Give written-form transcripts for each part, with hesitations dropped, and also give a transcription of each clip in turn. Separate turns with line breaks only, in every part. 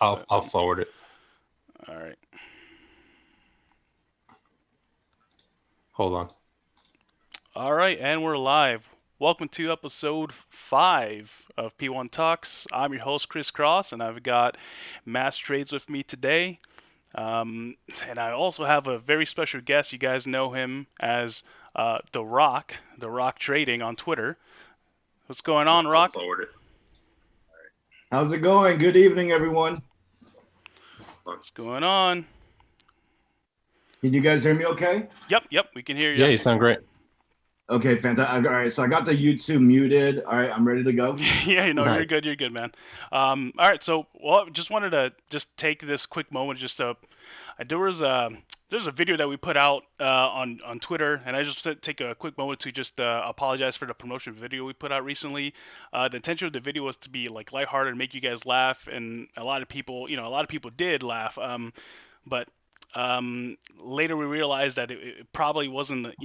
I'll forward it.
All right.
Hold on.
All right, and we're live. Welcome to episode 5 of P1 Talks. I'm your host, Chris Cross, and I've got Mass Trades with me today. Um, and I also have a very special guest. You guys know him as The Rock Trading on Twitter. What's going on,
I'll
Rock?
forward it.
How's it going? Good evening, everyone.
What's going on?
Can you guys hear me okay?
Yep, we can hear you.
Yeah, you sound great.
Okay, fantastic. All right, so I got the YouTube muted. All right, I'm ready to go.
Yeah, you know,
Nice.
you're good, man. All right, so just wanted to just take this quick moment just to there's a video that we put out on Twitter, and I just take a quick moment to just apologize for the promotion video we put out recently. The intention of the video was to be like lighthearted, make you guys laugh, and a lot of people did laugh. But later we realized that it probably wasn't a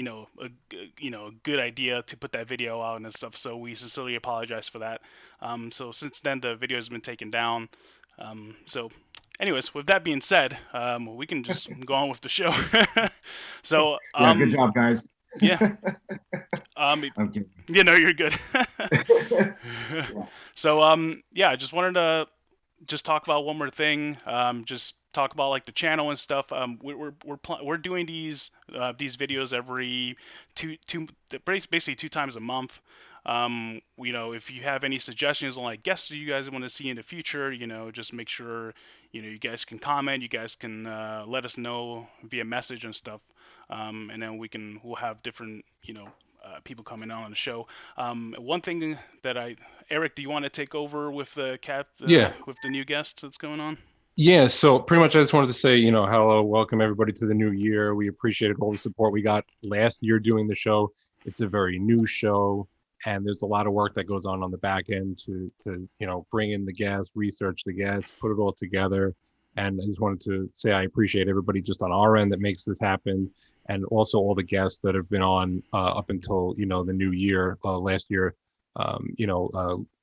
good idea to put that video out and stuff, so we sincerely apologize for that. So since then the video has been taken down. So anyways, with that being said, we can just go on with the show. So
Yeah, good job, guys.
yeah,
Okay.
you're good.
Yeah.
So yeah, I just wanted to just talk about one more thing. Just talk about like the channel and stuff. We're doing these videos every basically 2 times a month. If you have any suggestions on like guests you guys want to see in the future, just make sure you guys can comment. You guys can let us know via message and stuff. And then we'll have different people coming on the show. One thing that Eric, do you want to take over with the
Yeah.
with the new guest that's going on?
Yeah, so pretty much I just wanted to say, hello, welcome everybody to the new year. We appreciated all the support we got last year doing the show. It's a very new show, and there's a lot of work that goes on the back end to bring in the guests, research the guests, put it all together. And I just wanted to say I appreciate everybody just on our end that makes this happen, and also all the guests that have been on up until the new year last year.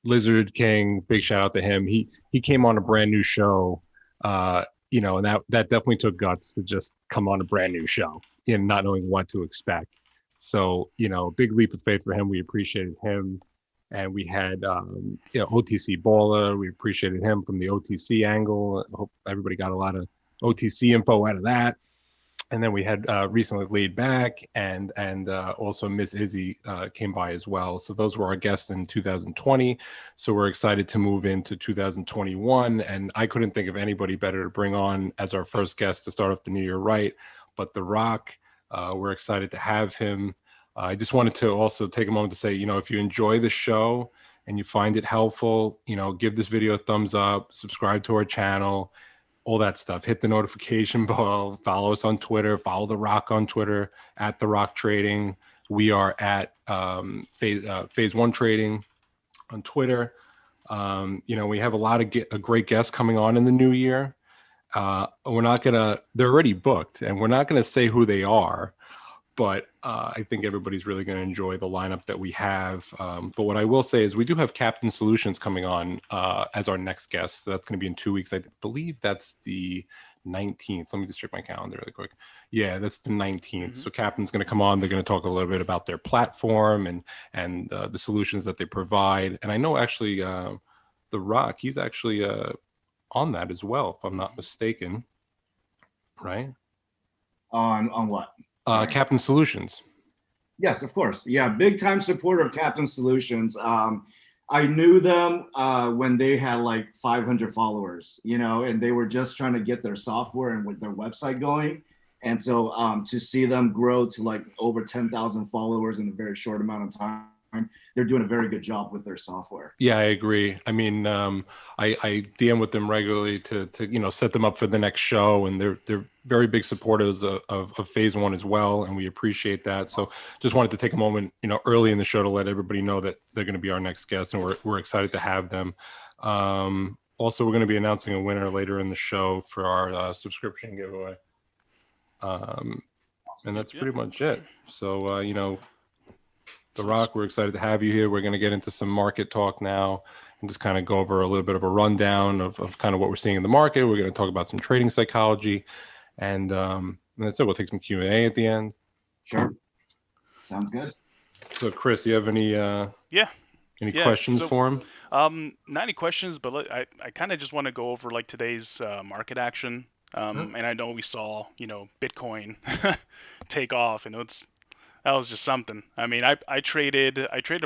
Lizard King, big shout out to him. He came on a brand new show. And that definitely took guts to just come on a brand new show and not knowing what to expect. So, big leap of faith for him. We appreciated him. And we had, OTC Baller. We appreciated him from the OTC angle. I hope everybody got a lot of OTC info out of that. And then we had recently Laid Back and also Miss Izzy came by as well. So those were our guests in 2020. So we're excited to move into 2021. And I couldn't think of anybody better to bring on as our first guest to start off the new year right. But The Rock, we're excited to have him. I just wanted to also take a moment to say, if you enjoy the show and you find it helpful, give this video a thumbs up, subscribe to our channel, all that stuff. Hit the notification bell, follow us on Twitter, follow The Rock on Twitter at The Rock Trading. We are at Phase 1 Trading on Twitter. We have a lot of great guests coming on in the new year. They're already booked, and we're not going to say who they are, but I think everybody's really going to enjoy the lineup that we have. But what I will say is we do have Captain Solutions coming on as our next guest. So that's going to be in 2 weeks. I believe that's the 19th. Let me just check my calendar really quick. Yeah, that's the 19th. Mm-hmm. So Captain's going to come on. They're going to talk a little bit about their platform and the solutions that they provide. And I know actually The Rock, he's actually on that as well, if I'm not mistaken. Right?
On what?
Captain Solutions.
Yes, of course. Yeah, big time supporter of Captain Solutions. I knew them when they had like 500 followers, and they were just trying to get their software and with their website going. And so to see them grow to like over 10,000 followers in a very short amount of time, they're doing a very good job with their software.
Yeah, I agree. I mean, I DM with them regularly to set them up for the next show, and they're very big supporters of Phase 1 as well, and we appreciate that. So just wanted to take a moment, early in the show to let everybody know that they're going to be our next guest, and we're excited to have them. Also, we're going to be announcing a winner later in the show for our subscription giveaway. And that's pretty much it. So, The Rock, we're excited to have you here. We're going to get into some market talk now. and just kind of go over a little bit of a rundown of kind of what we're seeing in the market. We're going to talk about some trading psychology, and that's it. We'll take some Q&A at the end.
Sure. Sounds good.
So, Chris, you have any questions for him?
Not any questions, but I kind of just want to go over like today's market action. And I know we saw, Bitcoin take off, and that was just something. I mean, I traded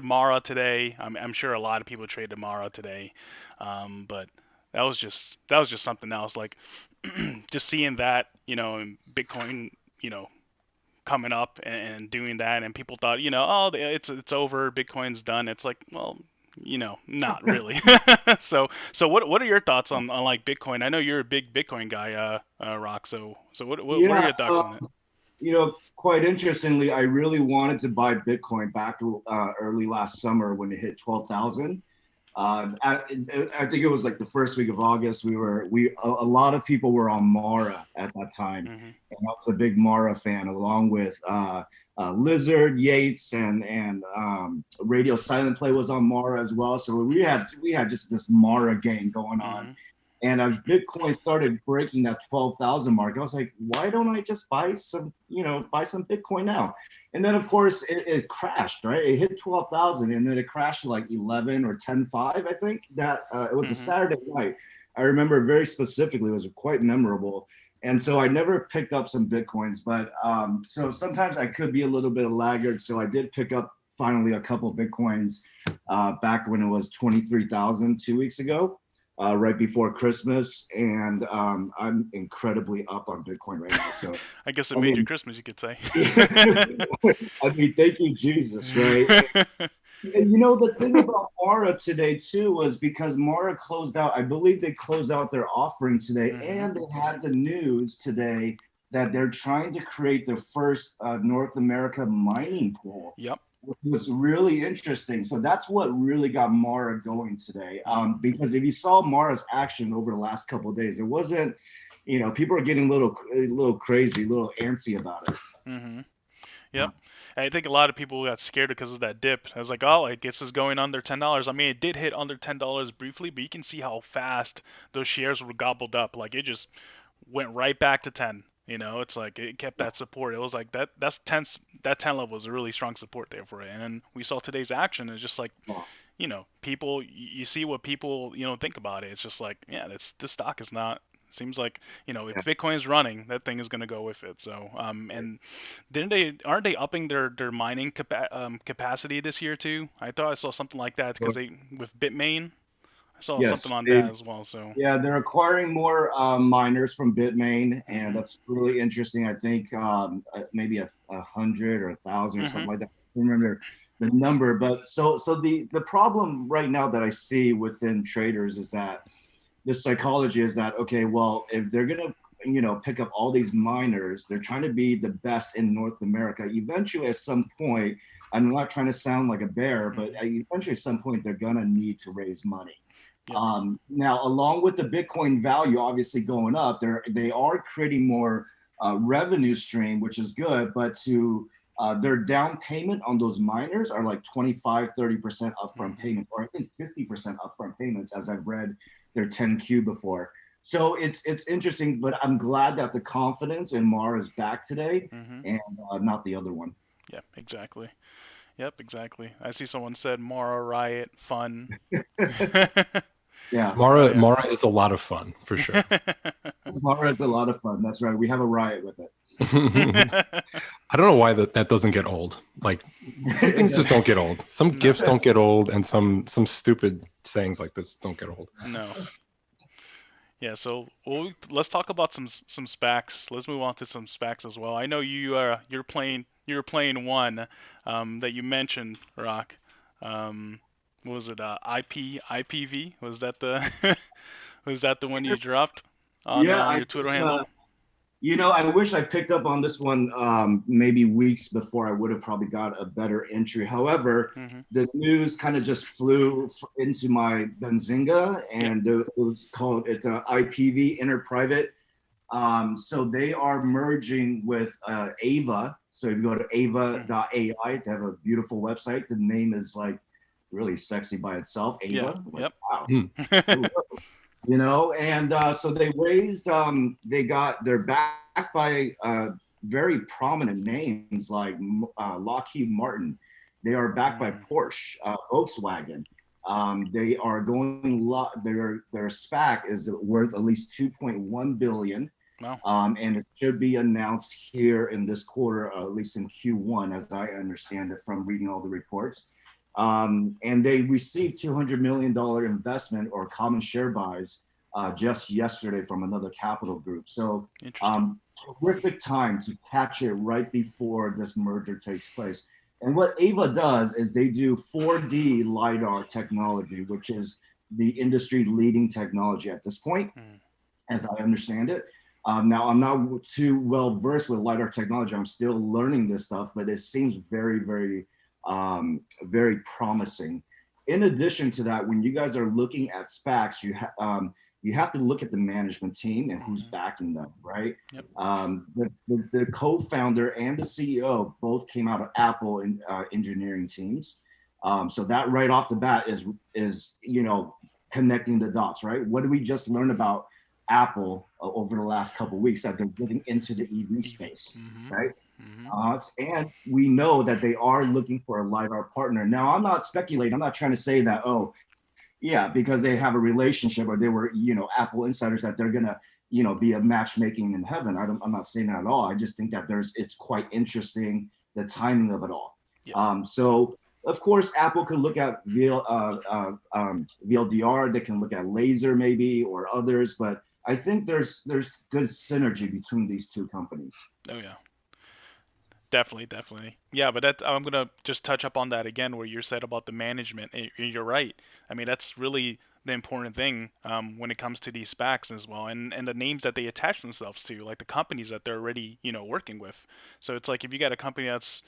Mara today. I'm sure a lot of people traded Mara today, but that was just something else. Like just seeing that, and Bitcoin, coming up and doing that, and people thought, oh, it's over, Bitcoin's done. It's like, well, not really. So what are your thoughts on like Bitcoin? I know you're a big Bitcoin guy, Rock. So what are your thoughts on it?
Quite interestingly, I really wanted to buy Bitcoin back early last summer when it hit 12,000. I think it was like the first week of August. A lot of people were on Mara at that time, and I was a big Mara fan, along with Lizard, Yates, and Radio Silent Play was on Mara as well. So we had just this Mara game going on. And as Bitcoin started breaking that 12,000 mark, I was like, why don't I just buy some Bitcoin now? And then of course it crashed, right? It hit 12,000 and then it crashed to like 11 or 10.5, I think. That it was a Saturday night. I remember very specifically. It was quite memorable. And so I never picked up some Bitcoins, but so sometimes I could be a little bit of laggard. So I did pick up finally a couple of Bitcoins back when it was 23,000 2 weeks ago. Right before Christmas, and I'm incredibly up on Bitcoin right now. So
I guess it made you Christmas, you could say.
I mean, thank you, Jesus, right? And the thing about Mara today too was because Mara closed out. I believe they closed out their offering today, and they had the news today that they're trying to create their first North America mining pool.
Yep.
Which was really interesting. So that's what really got Mara going today. Because if you saw Mara's action over the last couple of days, it wasn't, people are getting a little crazy, a little antsy about it.
Yep. I think a lot of people got scared because of that dip. I was like, oh, I guess it's going under $10. I mean, it did hit under $10 briefly, but you can see how fast those shares were gobbled up. Like it just went right back to 10. It's like it kept that support. It was like that's 10. That 10 level was a really strong support there for it. And then we saw today's action. It's just like, people. You see what people think about it. It's just like, yeah, this stock is not. Seems like if Bitcoin's running, that thing is going to go with it. So and aren't they upping their mining capacity this year too? I thought I saw something like that because with Bitmain. I saw something on that as well. So
yeah, they're acquiring more miners from Bitmain, and that's really interesting. I think maybe 100 or 1,000 or something like that. I don't remember the number, but so the problem right now that I see within traders is that the psychology is that, okay, well, if they're gonna pick up all these miners, they're trying to be the best in North America. Eventually, at some point, I'm not trying to sound like a bear, but eventually at some point they're gonna need to raise money. Now, along with the Bitcoin value obviously going up, they are creating more revenue stream, which is good, but their down payment on those miners are like 25-30% upfront payment, or I think 50% upfront payments, as I've read their 10Q before. So it's interesting, but I'm glad that the confidence in Mara is back today, and not the other one.
Yeah, exactly. Yep, exactly. I see someone said Mara Riot fun.
Yeah,
Mara is a lot of fun for sure.
Mara is a lot of fun. That's right. We have a riot with it.
I don't know why that doesn't get old. Like some things just don't get old. Some gifts don't get old, and some stupid sayings like this don't get old.
No. Yeah. So let's talk about some SPACs. Let's move on to some SPACs as well. I know you're playing one that you mentioned, Rock. What was it? IPV? Was that the one you dropped on your Twitter handle?
I wish I picked up on this one maybe weeks before. I would have probably got a better entry. However, the news kind of just flew into my Benzinga, and it's a IPV, inter-private. So they are merging with Ava. So if you go to ava.ai, they have a beautiful website. The name is like really sexy by itself.
Yeah.
Ava, like,
Yep.
wow,
Hmm.
you know, and so they raised, they're backed by very prominent names like Lockheed Martin. They are backed by
Mm.
Porsche, Volkswagen. They are going their SPAC is worth at least 2.1 billion.
Wow.
And it should be announced here in this quarter, at least in Q1, as I understand it from reading all the reports. And they received $200 million investment or common share buys just yesterday from another capital group. So
Interesting.
terrific time to catch it right before this merger takes place. And what Ava does is they do 4D LiDAR technology, which is the industry leading technology at this point,
Mm.
as I understand it. Now, I'm not too well versed with LiDAR technology. I'm still learning this stuff, but it seems very, very promising. In addition to that, when you guys are looking at SPACs, you have to look at the management team and who's
Mhm.
backing them, right?
Yep.
The co-founder and the CEO both came out of Apple engineering teams. So that right off the bat is connecting the dots, right? What did we just learn about Apple over the last couple of weeks, that they're getting into the EV
EV.
space,
Mm-hmm.
right?
Mm-hmm.
And we know that they are looking for a LiDAR partner. Now, I'm not speculating. I'm not trying to say that, oh, yeah, because they have a relationship or they were, Apple insiders, that they're going to, be a matchmaking in heaven. I'm not saying that at all. I just think that it's quite interesting, the timing of it all.
Yep.
So, of course, Apple could look at VLDR. They can look at laser maybe or others, but I think there's good synergy between these two companies.
Oh yeah. Definitely, definitely. Yeah, but I'm gonna just touch up on that again, where you said about the management. You're right. I mean, that's really the important thing when it comes to these SPACs as well, and the names that they attach themselves to, like the companies that they're already working with. So it's like if you got a company that's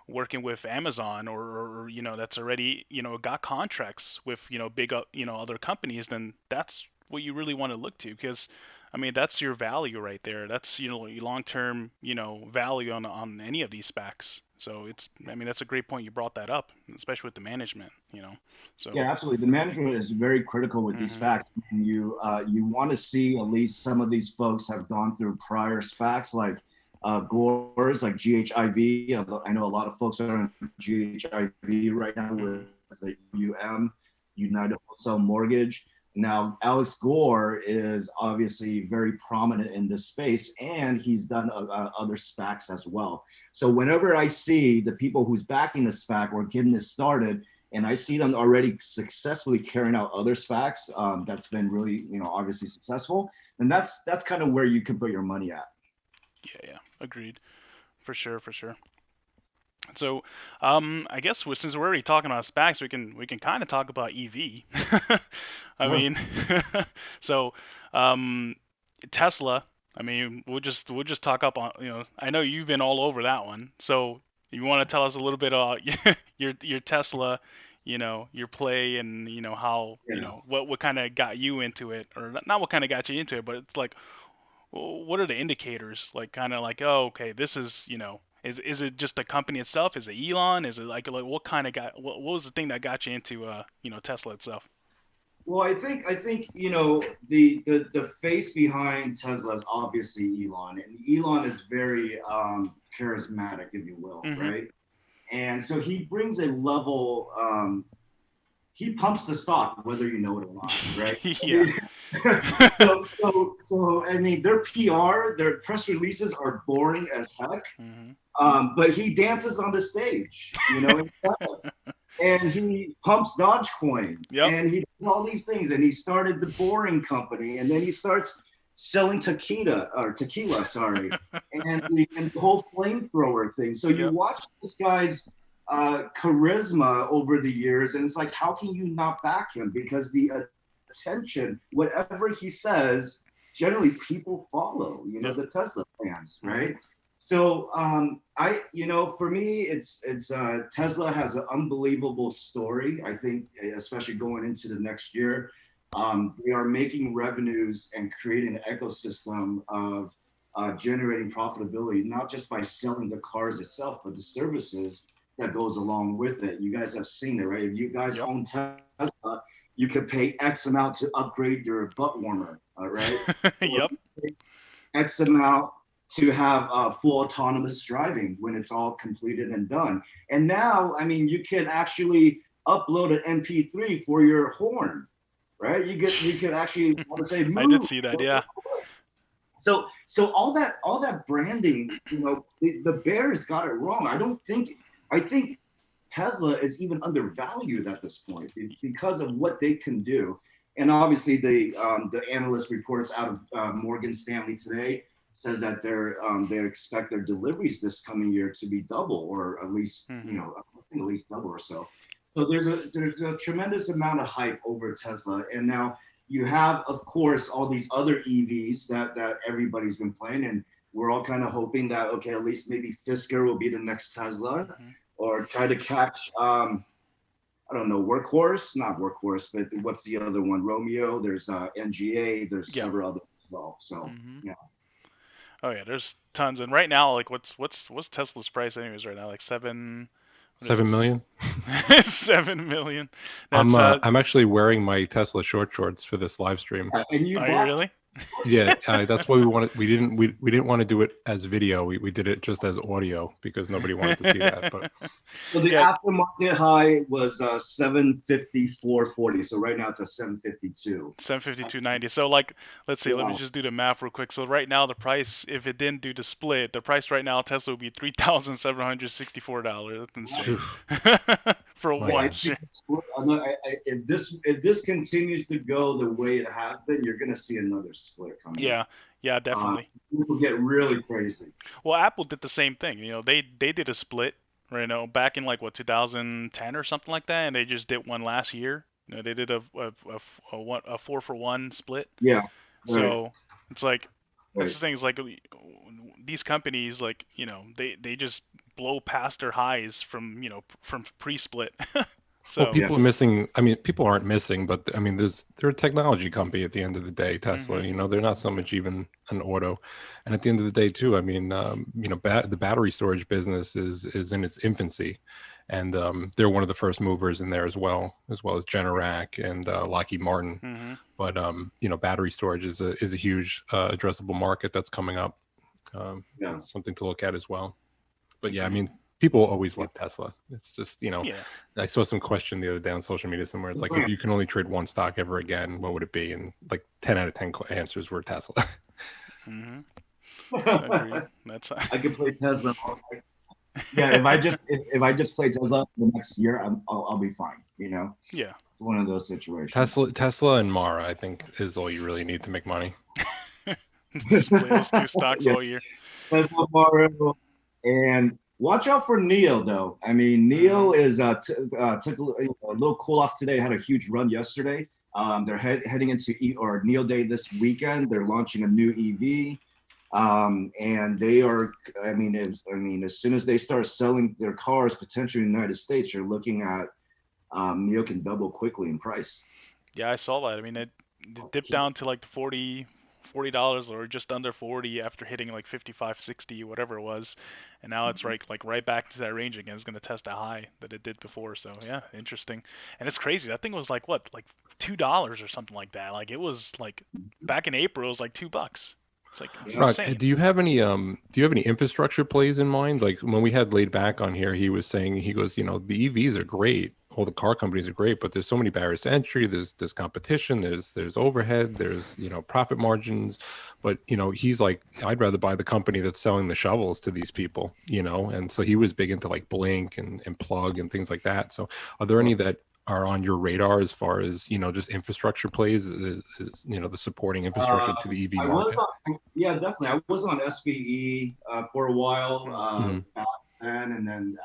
working with Amazon or that's already got contracts with big other companies, then that's what you really want to look to, because I mean, that's your value right there. That's your long-term value on any of these SPACs. So I mean, that's a great point you brought that up, especially with the management. So.
Yeah, absolutely. The management is very critical with these
Hmm.
SPACs. And you want to see at least some of these folks have gone through prior SPACs, like Gore's, like GHIV. I know a lot of folks are on GHIV right now with
Hmm.
the United Wholesale Mortgage. Now, Alex Gore is obviously very prominent in this space, and he's done other SPACs as well. So whenever I see the people who's backing the SPAC or getting this started, and I see them already successfully carrying out other SPACs, that's been really, obviously successful, and that's kind of where you can put your money at.
Yeah, agreed, for sure, for sure. So, I guess since we're already talking about SPACs, we can kind of talk about EV. I
Sure.
mean, so um, Tesla. I mean, we'll just talk up on. I know you've been all over that one. So you want to tell us a little bit about your Tesla, your play, and how
Yeah.
what kind of got you into it, or not what kind of got you into it, but it's like, what are the indicators? Like, kind of like, oh, okay, this is, is it just the company itself? Is it Elon? Is it like what kind of what was the thing that got you into Tesla itself?
Well, I think the face behind Tesla is obviously Elon, and Elon is very charismatic, if you will,
Mm-hmm.
right? And so he brings a level. He pumps the stock, whether you know it or not, right? I
Yeah.
mean, so I mean, their PR, their press releases are boring as heck.
Mm-hmm.
But he dances on the stage, and he pumps Dogecoin,
Yep.
and he does all these things, and he started the Boring Company, and then he starts selling tequila, sorry, and the whole flamethrower thing. So you
Yep.
watch this guy's charisma over the years, and it's like, how can you not back him? Because the attention, whatever he says, generally people follow.
Yep.
The Tesla fans,
Mm-hmm.
right? So for me, it's Tesla has an unbelievable story. I think, especially going into the next year, they are making revenues and creating an ecosystem of generating profitability, not just by selling the cars itself, but the services. that goes along with it. You guys have seen it, right? If you guys
Yep.
own Tesla, you could pay X amount to upgrade your butt warmer, all right? Or
Yep.
X amount to have full autonomous driving when it's all completed and done. And now, I mean, you can actually upload an MP3 for your horn, right? You could actually want to say move.
I did see that. Yeah.
So all that branding, you know, the Bears got it wrong. I think Tesla is even undervalued at this point because of what they can do. And obviously the analyst reports out of Morgan Stanley today says that they expect their deliveries this coming year to be double, or at least you know, I think at least double or so. So there's a tremendous amount of hype over Tesla, and now you have, of course, all these other EVs that everybody's been playing, and we're all kind of hoping that, okay, at least maybe Fisker will be the next Tesla, or try to catch, I don't know, not Workhorse, but what's the other one? Romeo. There's NGA. There's several others as well. So yeah.
Oh yeah, there's tons, and right now, like, what's Tesla's price anyways right now? Like 7
$7 million.
7 million.
I'm actually wearing my Tesla shorts for this live stream.
And you
Are you really?
Yeah, that's why we wanted. We didn't want to do it as video. We did it just as audio because nobody wanted to see that. But
so the aftermarket high was 754.40. So right now it's at 752.
752.90. So like, let's see. Let me just do the math real quick. So right now the price, if it didn't do the split, the price right now Tesla would be $3,764. That's insane. For one share.
If this continues to go the way it has been, you're going to see another split coming.
Yeah, definitely.
It will get really crazy.
Well, Apple did the same thing. You know, they did a split, right? You know, back in like 2010 or something like that, and they just did one last year. You know, they did a 4-for-1 split.
Yeah. Right.
So it's like that's the thing is like these companies, like, you know, they just blow past their highs from pre-split. So
well, people are missing. I mean, people aren't missing, but I mean, they're a technology company at the end of the day. Tesla, you know, they're not so much even an auto. And at the end of the day, too, I mean, you know, the battery storage business is in its infancy, and they're one of the first movers in there as well as Generac and Lockheed Martin. But you know, battery storage is a huge addressable market that's coming up. Something to look at as well. But yeah, I mean, people always love Tesla. It's just, you know, I saw some question the other day on social media somewhere. It's like, if you can only trade one stock ever again, what would it be? And like 10 out of 10 answers were Tesla.
That's
I could play Tesla. Yeah, if I just play Tesla the next year, I'll be fine. You know.
Yeah.
It's one of those situations.
Tesla and Mara, I think, is all you really need to make money.
Just play those two stocks all year.
Tesla, Mara, and watch out for NIO, though. I mean, NIO is took a little cool off today. Had a huge run yesterday. They're heading into NIO Day this weekend. They're launching a new EV, and they are. I mean, as soon as they start selling their cars, potentially in the United States, you're looking at NIO can double quickly in price.
Yeah, I saw that. I mean, it dipped down to like the $40 or just under 40 after hitting like 55, 60, whatever it was, and now it's like right back to that range again. It's going to test a high that it did before. So yeah, interesting. And it's crazy. That thing was like what, like $2 or something like that. Like it was like back in April, it was like $2. It's like insane.
Do you have any infrastructure plays in mind? Like when we had Laid Back on here, he was saying, he goes, you know, the EVs are great. All the car companies are great, but there's so many barriers to entry. There's competition. There's overhead. There's, you know, profit margins. But, you know, he's like, I'd rather buy the company that's selling the shovels to these people, you know. And so he was big into like Blink and Plug and things like that. So are there any that are on your radar as far as, you know, just infrastructure plays, is you know, the supporting infrastructure to the EV market?
Yeah, definitely. I was on SPE for a while back then, and then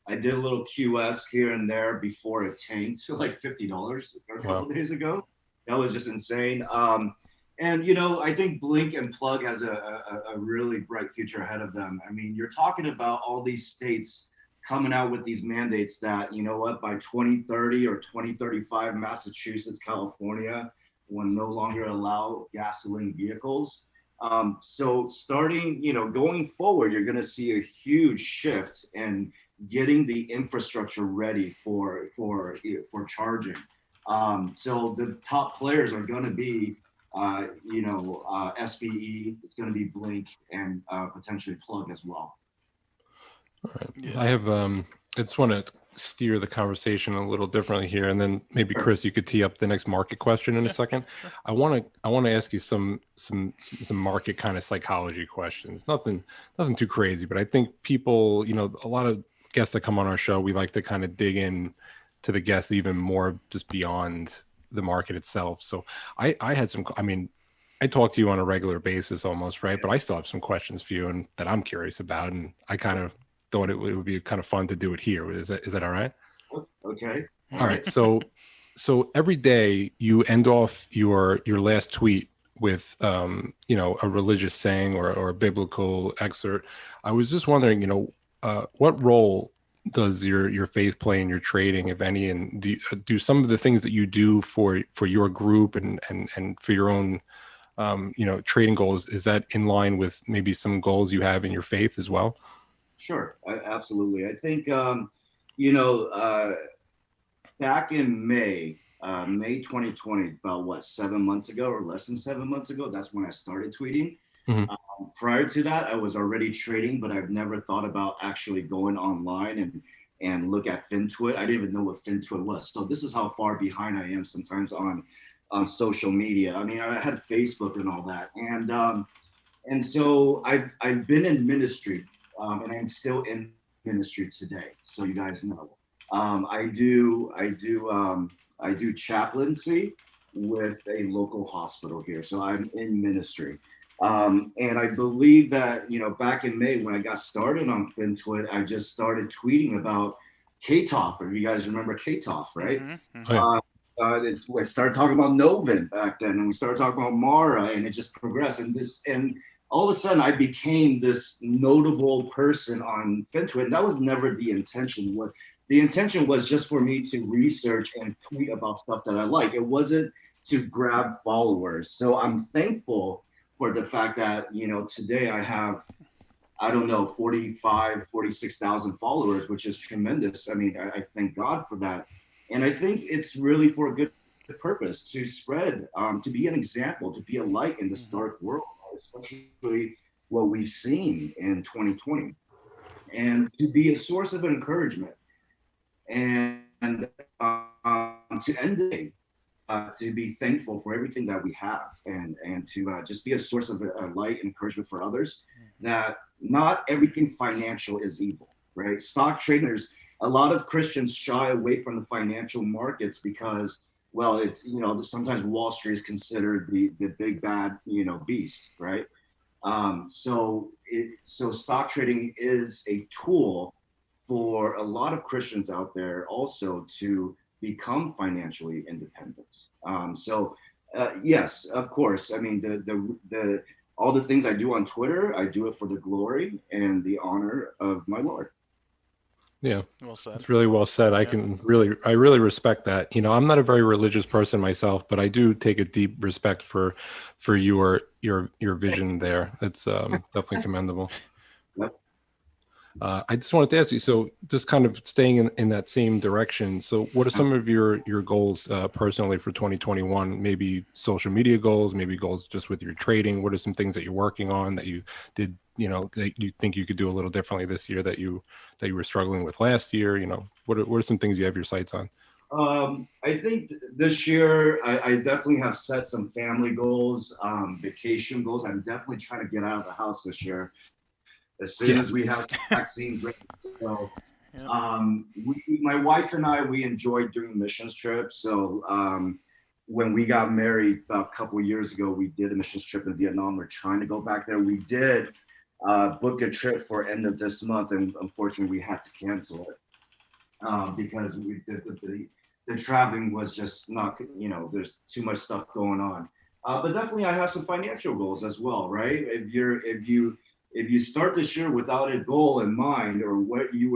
I did a little QS here and there before it tanked to like $50 a couple days ago. That was just insane. And, you know, I think Blink and Plug has a really bright future ahead of them. I mean, you're talking about all these states coming out with these mandates that, you know what, by 2030 or 2035, Massachusetts, California will no longer allow gasoline vehicles. So starting, you know, going forward, you're going to see a huge shift, and getting the infrastructure ready for charging. So the top players are going to be, SBE. It's going to be Blink and potentially Plug as well.
All right.
Yeah.
I have I just want to steer the conversation a little differently here, and then maybe Chris, you could tee up the next market question in a second.
Sure.
I want to ask you some market kind of psychology questions. Nothing too crazy, but I think people, a lot of guests that come on our show, we like to kind of dig in to the guests even more, just beyond the market itself. So I had some. I mean, I talk to you on a regular basis almost, right? But I still have some questions for you and that I'm curious about, and I kind of thought it would be kind of fun to do it here. Is that all right?
Okay.
All right. So every day you end off your last tweet with a religious saying or a biblical excerpt. I was just wondering, what role does your faith play in your trading, if any, and do some of the things that you do for your group and for your own trading goals, is that in line with maybe some goals you have in your faith as well?
Sure, absolutely. I think, back in May 2020, about 7 months ago or less than 7 months ago, that's when I started tweeting.
Mm-hmm.
Prior to that, I was already trading, but I've never thought about actually going online and look at FinTwit. I didn't even know what FinTwit was. So this is how far behind I am sometimes on social media. I mean, I had Facebook and all that, and so I've been in ministry. And I'm still in ministry today, so you guys know. I do chaplaincy with a local hospital here, so I'm in ministry. And I believe that, back in May when I got started on FinTwit, I just started tweeting about KTOF. If you guys remember KTOF, right?
Mm-hmm.
Oh, yeah.
We started talking about Novin back then, and we started talking about Mara, and it just progressed. And all of a sudden, I became this notable person on FinTwit, and that was never the intention. What the intention was just for me to research and tweet about stuff that I like. It wasn't to grab followers. So I'm thankful for the fact that, today I have, 46,000 followers, which is tremendous. I mean, I thank God for that. And I think it's really for a good purpose, to spread, to be an example, to be a light in this dark world, especially what we've seen in 2020, and to be a source of encouragement, and to end the day, to be thankful for everything that we have, and to just be a source of a light and encouragement for others, that not everything financial is evil, right? Stock traders, a lot of Christians shy away from the financial markets because, well, it's, sometimes Wall Street is considered the big bad, beast, right? So stock trading is a tool for a lot of Christians out there also to become financially independent. Yes, of course. I mean, the all the things I do on Twitter, I do it for the glory and the honor of my Lord.
Yeah,
well said.
It's really well said. I really respect that. I'm not a very religious person myself, but I do take a deep respect for your vision there. That's definitely commendable.
Yep.
I just wanted to ask you, so just kind of staying in that same direction. So what are some of your goals personally for 2021? Maybe social media goals, maybe goals just with your trading. What are some things that you're working on that you did, that you think you could do a little differently this year that you were struggling with last year? What are some things you have your sights on?
I think this year I definitely have set some family goals, vacation goals. I'm definitely trying to get out of the house this year as soon as we have vaccines ready. So, my wife and I, we enjoyed doing missions trips. So, when we got married about a couple of years ago, we did a missions trip in Vietnam. We're trying to go back there. We did book a trip for end of this month, and unfortunately, we had to cancel it because the traveling was just not, there's too much stuff going on. But definitely, I have some financial goals as well, right? If you start this year without a goal in mind, or where you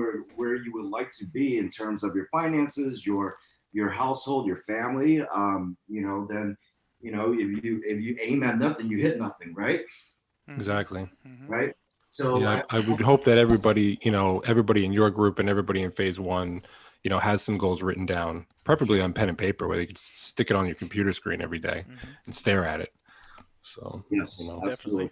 would like to be in terms of your finances, your household, your family, then if you aim at nothing, you hit nothing, right?
Exactly.
Right. So
Yeah, I would hope that everybody, everybody in your group and everybody in phase one, has some goals written down, preferably on pen and paper, where they could stick it on your computer screen every day and stare at it. So,
yes,
Definitely.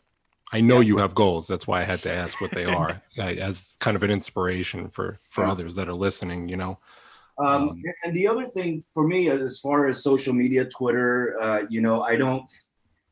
I know you have goals. That's why I had to ask what they are, as kind of an inspiration for others that are listening.
And the other thing for me, as far as social media, Twitter,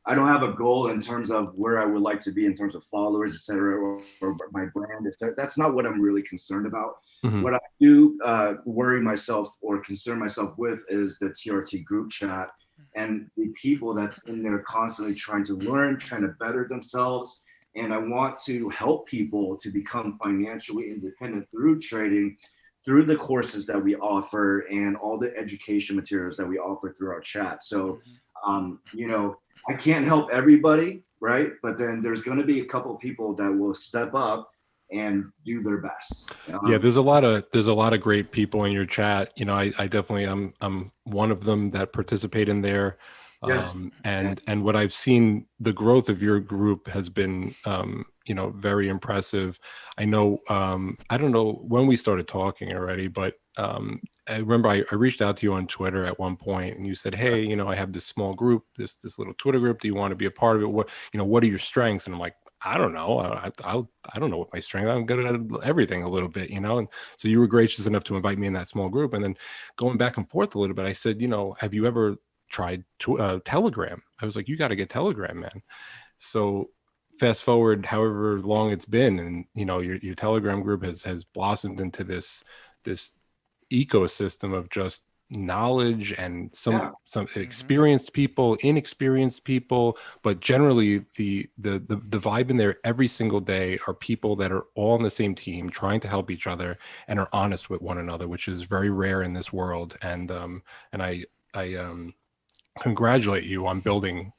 I don't have a goal in terms of where I would like to be in terms of followers, et cetera, or my brand, et cetera. That's not what I'm really concerned about.
Mhm.
What I do worry myself or concern myself with is the TRT group chat and the people that's in there constantly trying to learn, trying to better themselves. And I want to help people to become financially independent through trading, through the courses that we offer and all the education materials that we offer through our chat. So, I can't help everybody, right? But then there's going to be a couple of people that will step up and do their best.
Yeah, there's a lot of great people in your chat. I definitely I'm one of them that participate in there.
Yes.
And what I've seen, the growth of your group has been very impressive. I know I don't know when we started talking already, but I remember I reached out to you on Twitter at one point and you said, hey, I have this small group, this little Twitter group. Do you want to be a part of it? What are your strengths? And I'm like, I don't know. I don't know what my strength. I'm good at everything a little bit, And so you were gracious enough to invite me in that small group. And then going back and forth a little bit, I said, have you ever tried Telegram? I was like, you got to get Telegram, man. So fast forward however long it's been, and your Telegram group has blossomed into this ecosystem of just knowledge and some experienced people, inexperienced people, but generally the vibe in there every single day are people that are all on the same team trying to help each other and are honest with one another, which is very rare in this world. And I congratulate you on building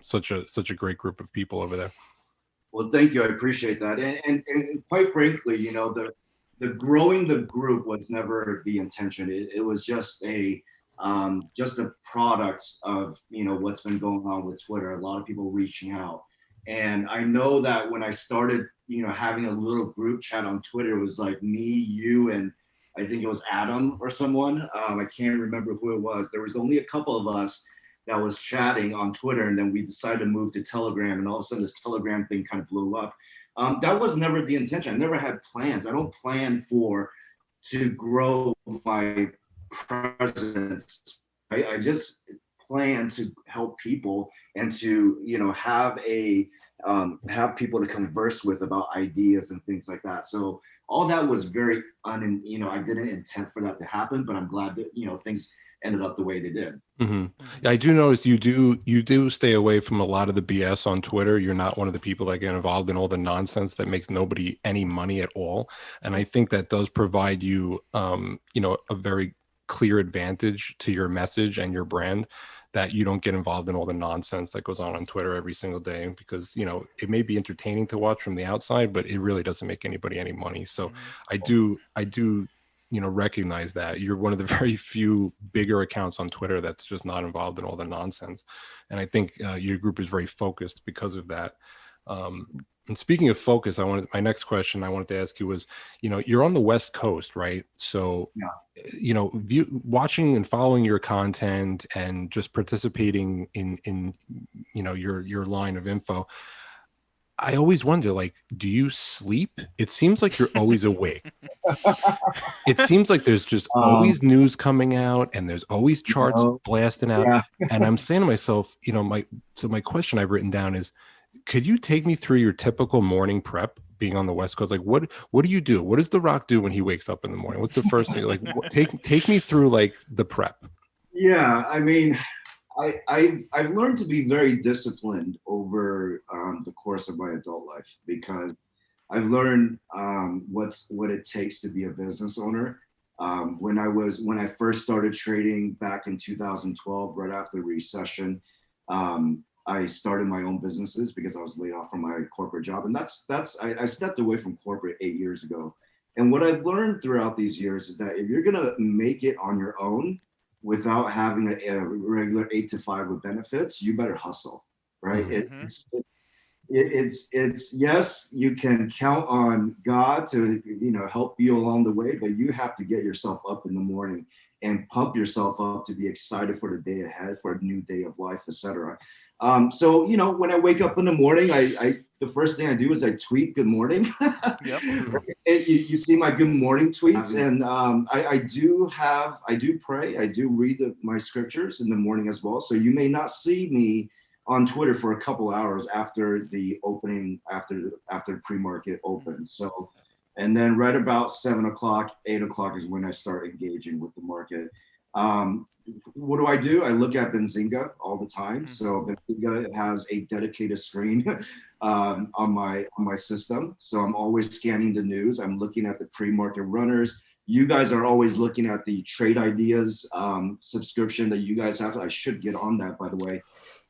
such a great group of people over there.
Well, thank you. I appreciate that. And quite frankly, the growing the group was never the intention. It was just a product of what's been going on with Twitter. A lot of people reaching out, and I know that when I started having a little group chat on Twitter, it was like me, you, and I think it was Adam or someone. I can't remember who it was. There was only a couple of us that was chatting on Twitter, and then we decided to move to Telegram, and all of a sudden this Telegram thing kind of blew up. That was never the intention. I never had plans. I don't plan to grow my presence. I just plan to help people and to have people to converse with about ideas and things like that. So all that was very I didn't intend for that to happen, but I'm glad that things ended up the way they did.
Mm-hmm. Yeah, I do notice you do stay away from a lot of the BS on Twitter. You're not one of the people that get involved in all the nonsense that makes nobody any money at all. And I think that does provide you, a very clear advantage to your message and your brand, that you don't get involved in all the nonsense that goes on Twitter every single day, because, it may be entertaining to watch from the outside, but it really doesn't make anybody any money. So I do recognize that you're one of the very few bigger accounts on Twitter that's just not involved in all the nonsense. And I think your group is very focused because of that. And speaking of focus, my next question I wanted to ask you was, you're on the West Coast, right? So, watching and following your content and just participating in your line of info, I always wonder, like, do you sleep? It seems like you're always awake. It seems like there's just always news coming out and there's always charts blasting out. Yeah. And I'm saying to myself, my question I've written down is, could you take me through your typical morning prep being on the West Coast? Like, what do you do? What does The Rock do when he wakes up in the morning? What's the first thing? Like, take me through like the prep.
Yeah, I mean, I've learned to be very disciplined over the course of my adult life, because I've learned what it takes to be a business owner. When I first started trading back in 2012, right after the recession, I started my own businesses because I was laid off from my corporate job, and I stepped away from corporate 8 years ago. And what I've learned throughout these years is that if you're gonna make it on your own without having a regular 8 to 5 with benefits, you better hustle, right?
Mm-hmm.
it's yes, you can count on God to help you along the way, but you have to get yourself up in the morning and pump yourself up to be excited for the day ahead, for a new day of life, etc. So when I wake up in the morning, I the first thing I do is I tweet good morning.
Yep.
You see my good morning tweets, and I do pray, I do read my scriptures in the morning as well. So you may not see me on Twitter for a couple hours after the opening, after pre-market opens. So, and then right about 7 o'clock, 8 o'clock is when I start engaging with the market. What do? I look at Benzinga all the time. So Benzinga has a dedicated screen on my system. So I'm always scanning the news. I'm looking at the pre-market runners. You guys are always looking at the trade ideas subscription that you guys have. I should get on that, by the way.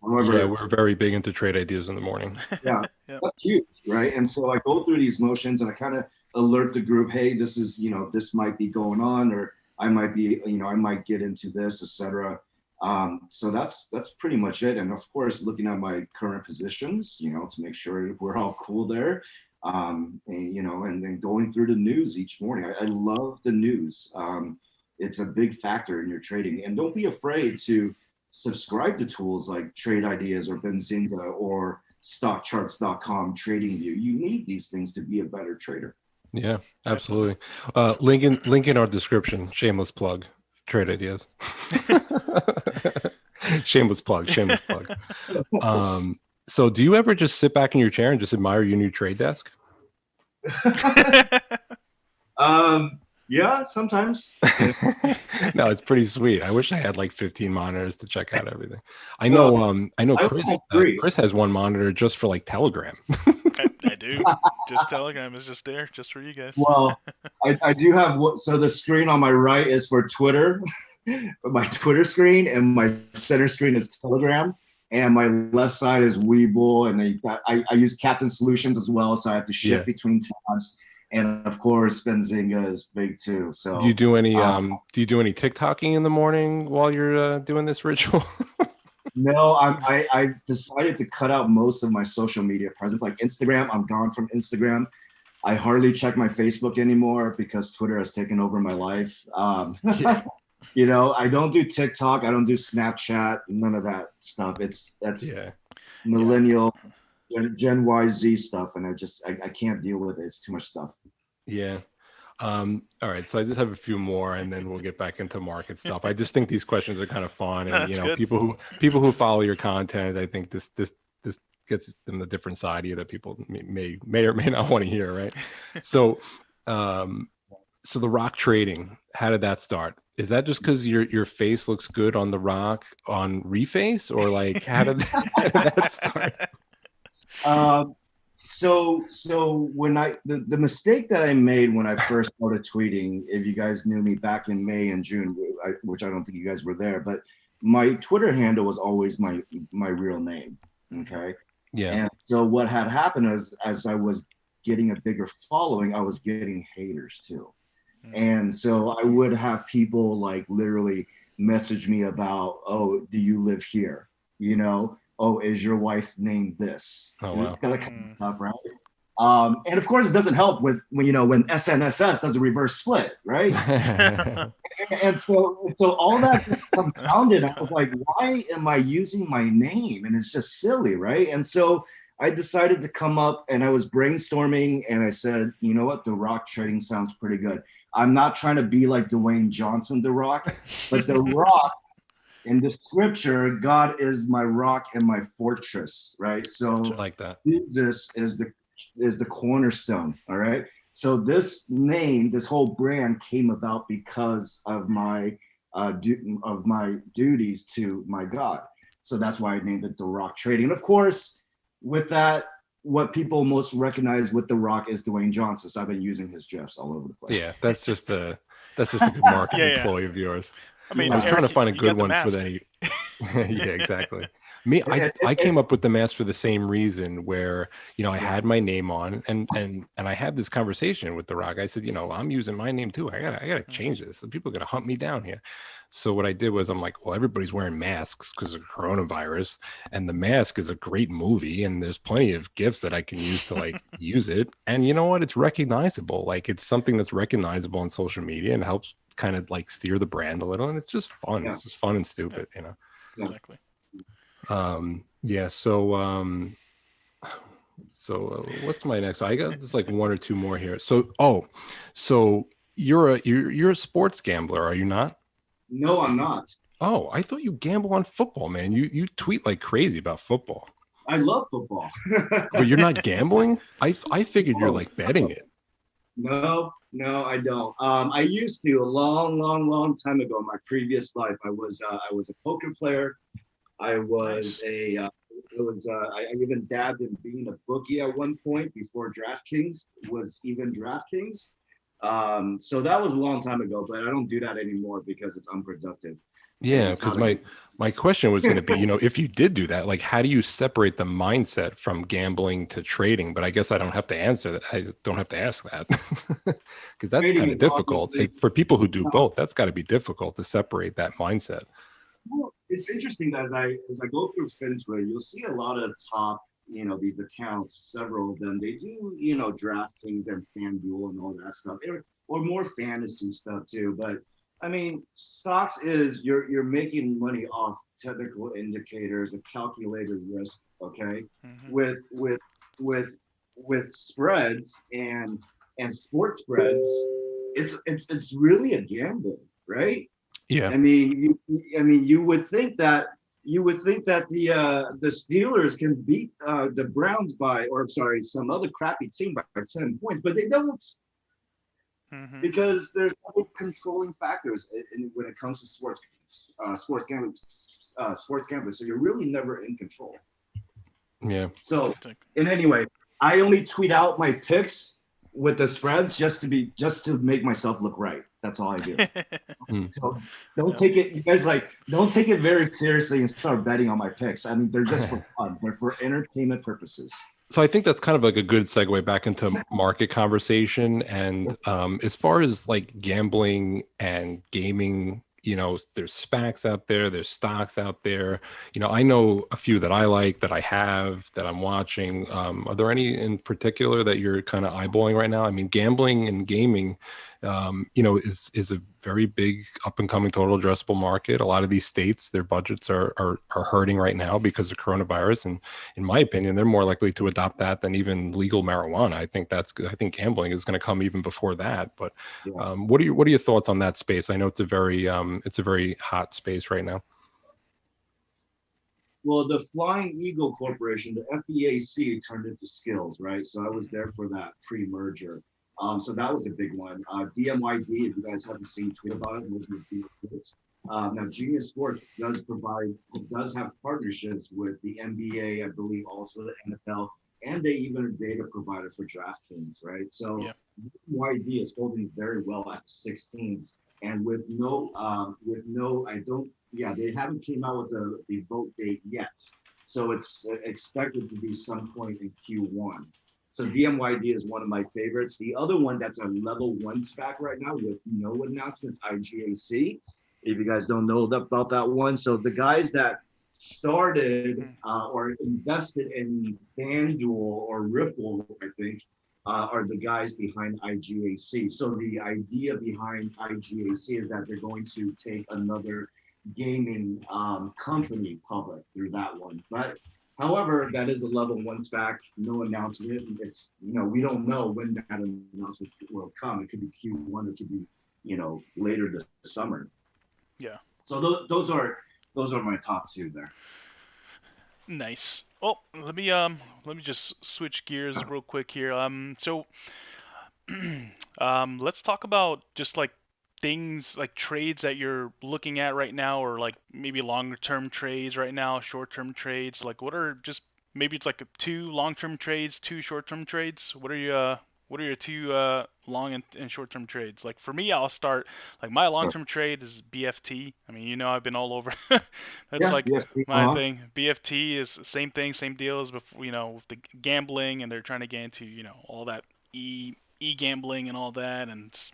However, yeah, we're very big into trade ideas in the morning.
Yeah, that's huge, right? And so I go through these motions and I kind of alert the group, hey, this is, this might be going on, or I might be, I might get into this, etc. So that's pretty much it. And of course, looking at my current positions, to make sure we're all cool there. And then going through the news each morning. I love the news. It's a big factor in your trading, and don't be afraid to subscribe to tools like Trade Ideas or Benzinga or StockCharts.com, TradingView. You need these things to be a better trader.
Yeah, absolutely. Link in our description. Shameless plug. Trade Ideas. Shameless plug. So do you ever just sit back in your chair and just admire your new trade desk?
Yeah, sometimes.
No, it's pretty sweet. I wish I had like 15 monitors to check out everything. I know Chris has one monitor just for like Telegram.
I do. Just Telegram is just there, just for you guys.
Well, I do have so the screen on my right is for Twitter, my Twitter screen, and my center screen is Telegram, and my left side is Webull, and I use Captain Solutions as well, so I have to shift between tabs. And of course, Benzinga is big too. So
do you do any TikToking in the morning while you're doing this ritual?
No, I've decided to cut out most of my social media presence. Like Instagram, I'm gone from Instagram. I hardly check my Facebook anymore because Twitter has taken over my life. I don't do TikTok. I don't do Snapchat. None of that stuff. That's millennial. Gen Y Z stuff, and I can't deal with it. It's too much stuff.
Yeah. All right, so I just have a few more, and then we'll get back into market stuff. I just think these questions are kind of fun, and
good.
people who follow your content, I think this gets them the different side of you that people may or may not want to hear, right? So, so the rock trading, how did that start? Is that just because your face looks good on the rock on reface, or like how did that start?
So when the mistake that I made when I first started tweeting, if you guys knew me back in May and June, which I don't think you guys were there, but my Twitter handle was always my real name. Okay.
Yeah.
And so what had happened is, as I was getting a bigger following, I was getting haters too. And so I would have people like literally message me about, oh, do you live here? Oh, is your wife named this?
Oh, wow.
That kind of stuff, right? And of course, it doesn't help when SNSS does a reverse split, right? and so all that just compounded. I was like, why am I using my name? And it's just silly, right? And so I decided to come up, and I was brainstorming, and I said, you know what? The Rock trading sounds pretty good. I'm not trying to be like Dwayne Johnson, The Rock, but The Rock. In the scripture, God is my rock and my fortress, right? So
like that.
Jesus is the cornerstone, all right? So this name, this whole brand came about because of my duties to my God. So that's why I named it The Rock Trading. And of course, with that, what people most recognize with The Rock is Dwayne Johnson. So I've been using his gifs all over the place.
Yeah, that's just a good marketing ploy of yours.
I mean,
I was trying to find a good one for that. Yeah, exactly. Me, I
And,
I
and-
came up with the mask for the same reason where, I
yeah,
had my name on and I had this conversation with The Rock. I said, I'm using my name too. I gotta
Hmm.
change this. The people are gonna hunt me down here. So what I did was I'm like, well, everybody's wearing masks because of coronavirus, and the mask is a great movie, and there's plenty of gifts that I can use to like use it. And you know what? It's recognizable. Like it's something that's recognizable on social media and helps kind of like steer the brand a little. And it's just fun.
yeah,
It's just fun and
Yeah,
stupid.
yeah.
exactly.
Yeah, so what's my next? I got just like one or two more here. So you're a sports gambler, are you not?
No, I'm not.
Oh, I thought you gamble on football, man. You tweet like crazy about football,
I love football.
but you're not gambling. I figured you're
No,
like betting it.
no, I don't. I used to a long, long, long time ago in my previous life. I was a poker player. I was
Nice.
I even dabbed in being a bookie at one point before DraftKings was even DraftKings. So that was a long time ago, but I don't do that anymore because it's unproductive and
Yeah,
it's
because
not a
my question was going to be, if you did do that, like how do you separate the mindset from gambling to trading? But I guess I don't have to answer that. I don't have to ask that because that's
trading
kind of
is
difficult.
obviously
For people who do both, that's got to be difficult to separate that mindset.
well, it's interesting as I go through FinTwit, you'll see a lot of top, these accounts, several of them, they do, DraftKings and FanDuel and all that stuff, or more fantasy stuff too. But I mean, stocks is you're making money off technical indicators, a calculated risk, okay,
Hmm.
with with with with spreads and sports spreads, it's really a gamble, right?
Yeah.
I mean, you would think that the Steelers can beat the Browns by, or sorry, some other crappy team by 10 points, but they don't
Hmm.
because there's other controlling factors when it comes to sports gambling. So you're really never in control.
Yeah.
So, and anyway, I only tweet out my picks with the spreads just to make myself look right. That's all I do.
Hmm.
So don't
Yeah.
take it, you guys don't take it very seriously and start betting on my picks. I mean, they're just for fun. They're for entertainment purposes.
So I think that's kind of like a good segue back into market conversation. And as far as like gambling and gaming, there's SPACs out there, there's stocks out there. I know a few that I like, that I have, that I'm watching. Are there any in particular that you're kind of eyeballing right now? I mean, gambling and gaming, is a very big up and coming total addressable market. A lot of these states, their budgets are hurting right now because of coronavirus, and in my opinion, they're more likely to adopt that than even legal marijuana. I think gambling is going to come even before that. But
Yeah.
what are your thoughts on that space? I know it's a very hot space right now.
Well, the Flying Eagle Corporation, the FEAC, turned into Skills, right? So I was there for that pre-merger. So that was a big one. DMYD, if you guys haven't seen tweet about it, those are the groups. Now, Genius Sports does have partnerships with the NBA, I believe, also the NFL, and they even a data provider for DraftKings, right? So
Yeah.
DMYD is holding very well at the 16s, and I don't, yeah, they haven't came out with the vote date yet. So it's expected to be some point in Q1. So DMYD is one of my favorites. The other one that's a level one SPAC right now with no announcements, IGAC. If you guys don't know about that one. So the guys that started or invested in FanDuel or Ripple, I think, are the guys behind IGAC. So the idea behind IGAC is that they're going to take another gaming company public through that one. But however, that is a level one SPAC, no announcement. It's we don't know when that announcement will come. It could be Q1, it could be later this summer.
Yeah.
So those are my top two there.
Nice. Well, let me just switch gears real quick here. So let's talk about just like things like trades that you're looking at right now, or like maybe longer term trades right now, short term trades. Like what are just maybe it's like two long term trades, two short term trades. What what are your two long and short-term trades? Like for me, I'll start like my long-term trade is BFT. I mean, I've been all over. That's
Yeah,
like
BFT.
my thing. BFT is same thing, same deal as before, with the gambling, and they're trying to get into, all that e-gambling and all that, and it's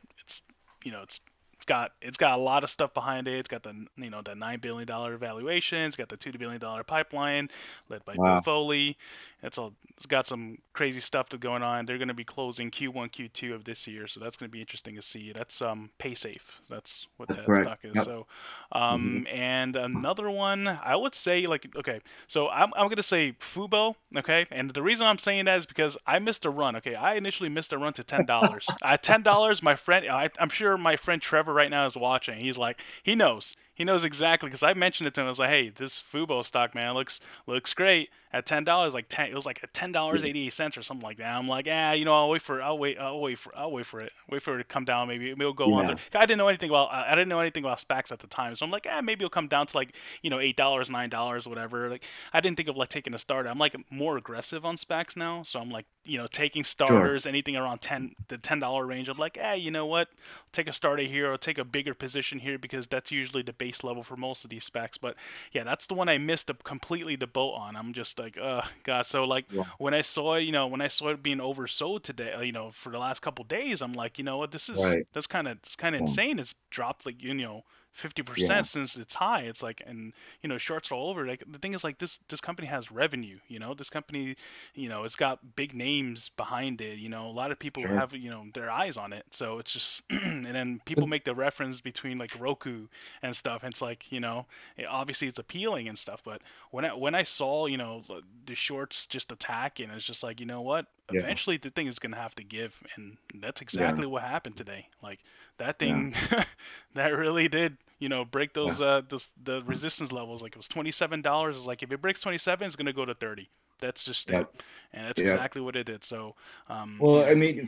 it's got a lot of stuff behind it. It's got the that $9 billion valuation. It's got the $2 billion pipeline led by Bill
Wow.
Foley. It's got some crazy stuff going on. They're going to be closing Q1, Q2 of this year, so that's going to be interesting to see. That's PaySafe. That's what
That's
that
correct.
stock is.
Yep.
So,
Mhm.
and another one, I would say okay. So I'm going to say Fubo. Okay, and the reason I'm saying that is because I missed a run. Okay, I initially missed a run to $10. At $10, my friend, I'm sure my friend Trevor right now is watching. He's like, he knows. He knows exactly because I mentioned it to him. I was like, "Hey, this Fubo stock, man, looks great at $10." Like it was like at $10.88 or something like that. I'm like, I'll wait for it. Wait for it to come down. Maybe it'll go under.
Yeah,
I didn't know anything about SPACs at the time, so I'm like, maybe it'll come down to like $8, $9, whatever. Like I didn't think of like taking a starter. I'm like more aggressive on SPACs now, so I'm like taking
sure.
starters, anything around the $10 range. I'm like, you know what? Take a starter here or take a bigger position here because that's usually the base level for most of these specs. But yeah, that's the one I missed completely the boat on. I'm just like, god. So like
Yeah.
when I saw it being oversold today, for the last couple days, I'm like, you know what,
Right.
that's kind of
Yeah.
insane. It's dropped like 50%
Yeah.
since it's high. It's like, and shorts are all over. Like the thing is, like this company has revenue. This company, it's got big names behind it. A lot of people
Sure.
have their eyes on it. So it's just, and then people make the reference between like Roku and stuff. And it's like, obviously it's appealing and stuff. But when I saw the shorts just attacking, it's just like, you know what?
Yeah.
Eventually the thing is gonna have to give, and that's
Yeah.
exactly what happened today. Like that
Yeah.
thing, that really did break
Yeah.
the resistance levels. Like it was $27. It's like if it breaks 27, it's gonna go to 30. That's just
Yeah.
it, and that's
Yeah.
exactly what it did. So,
Well, I mean,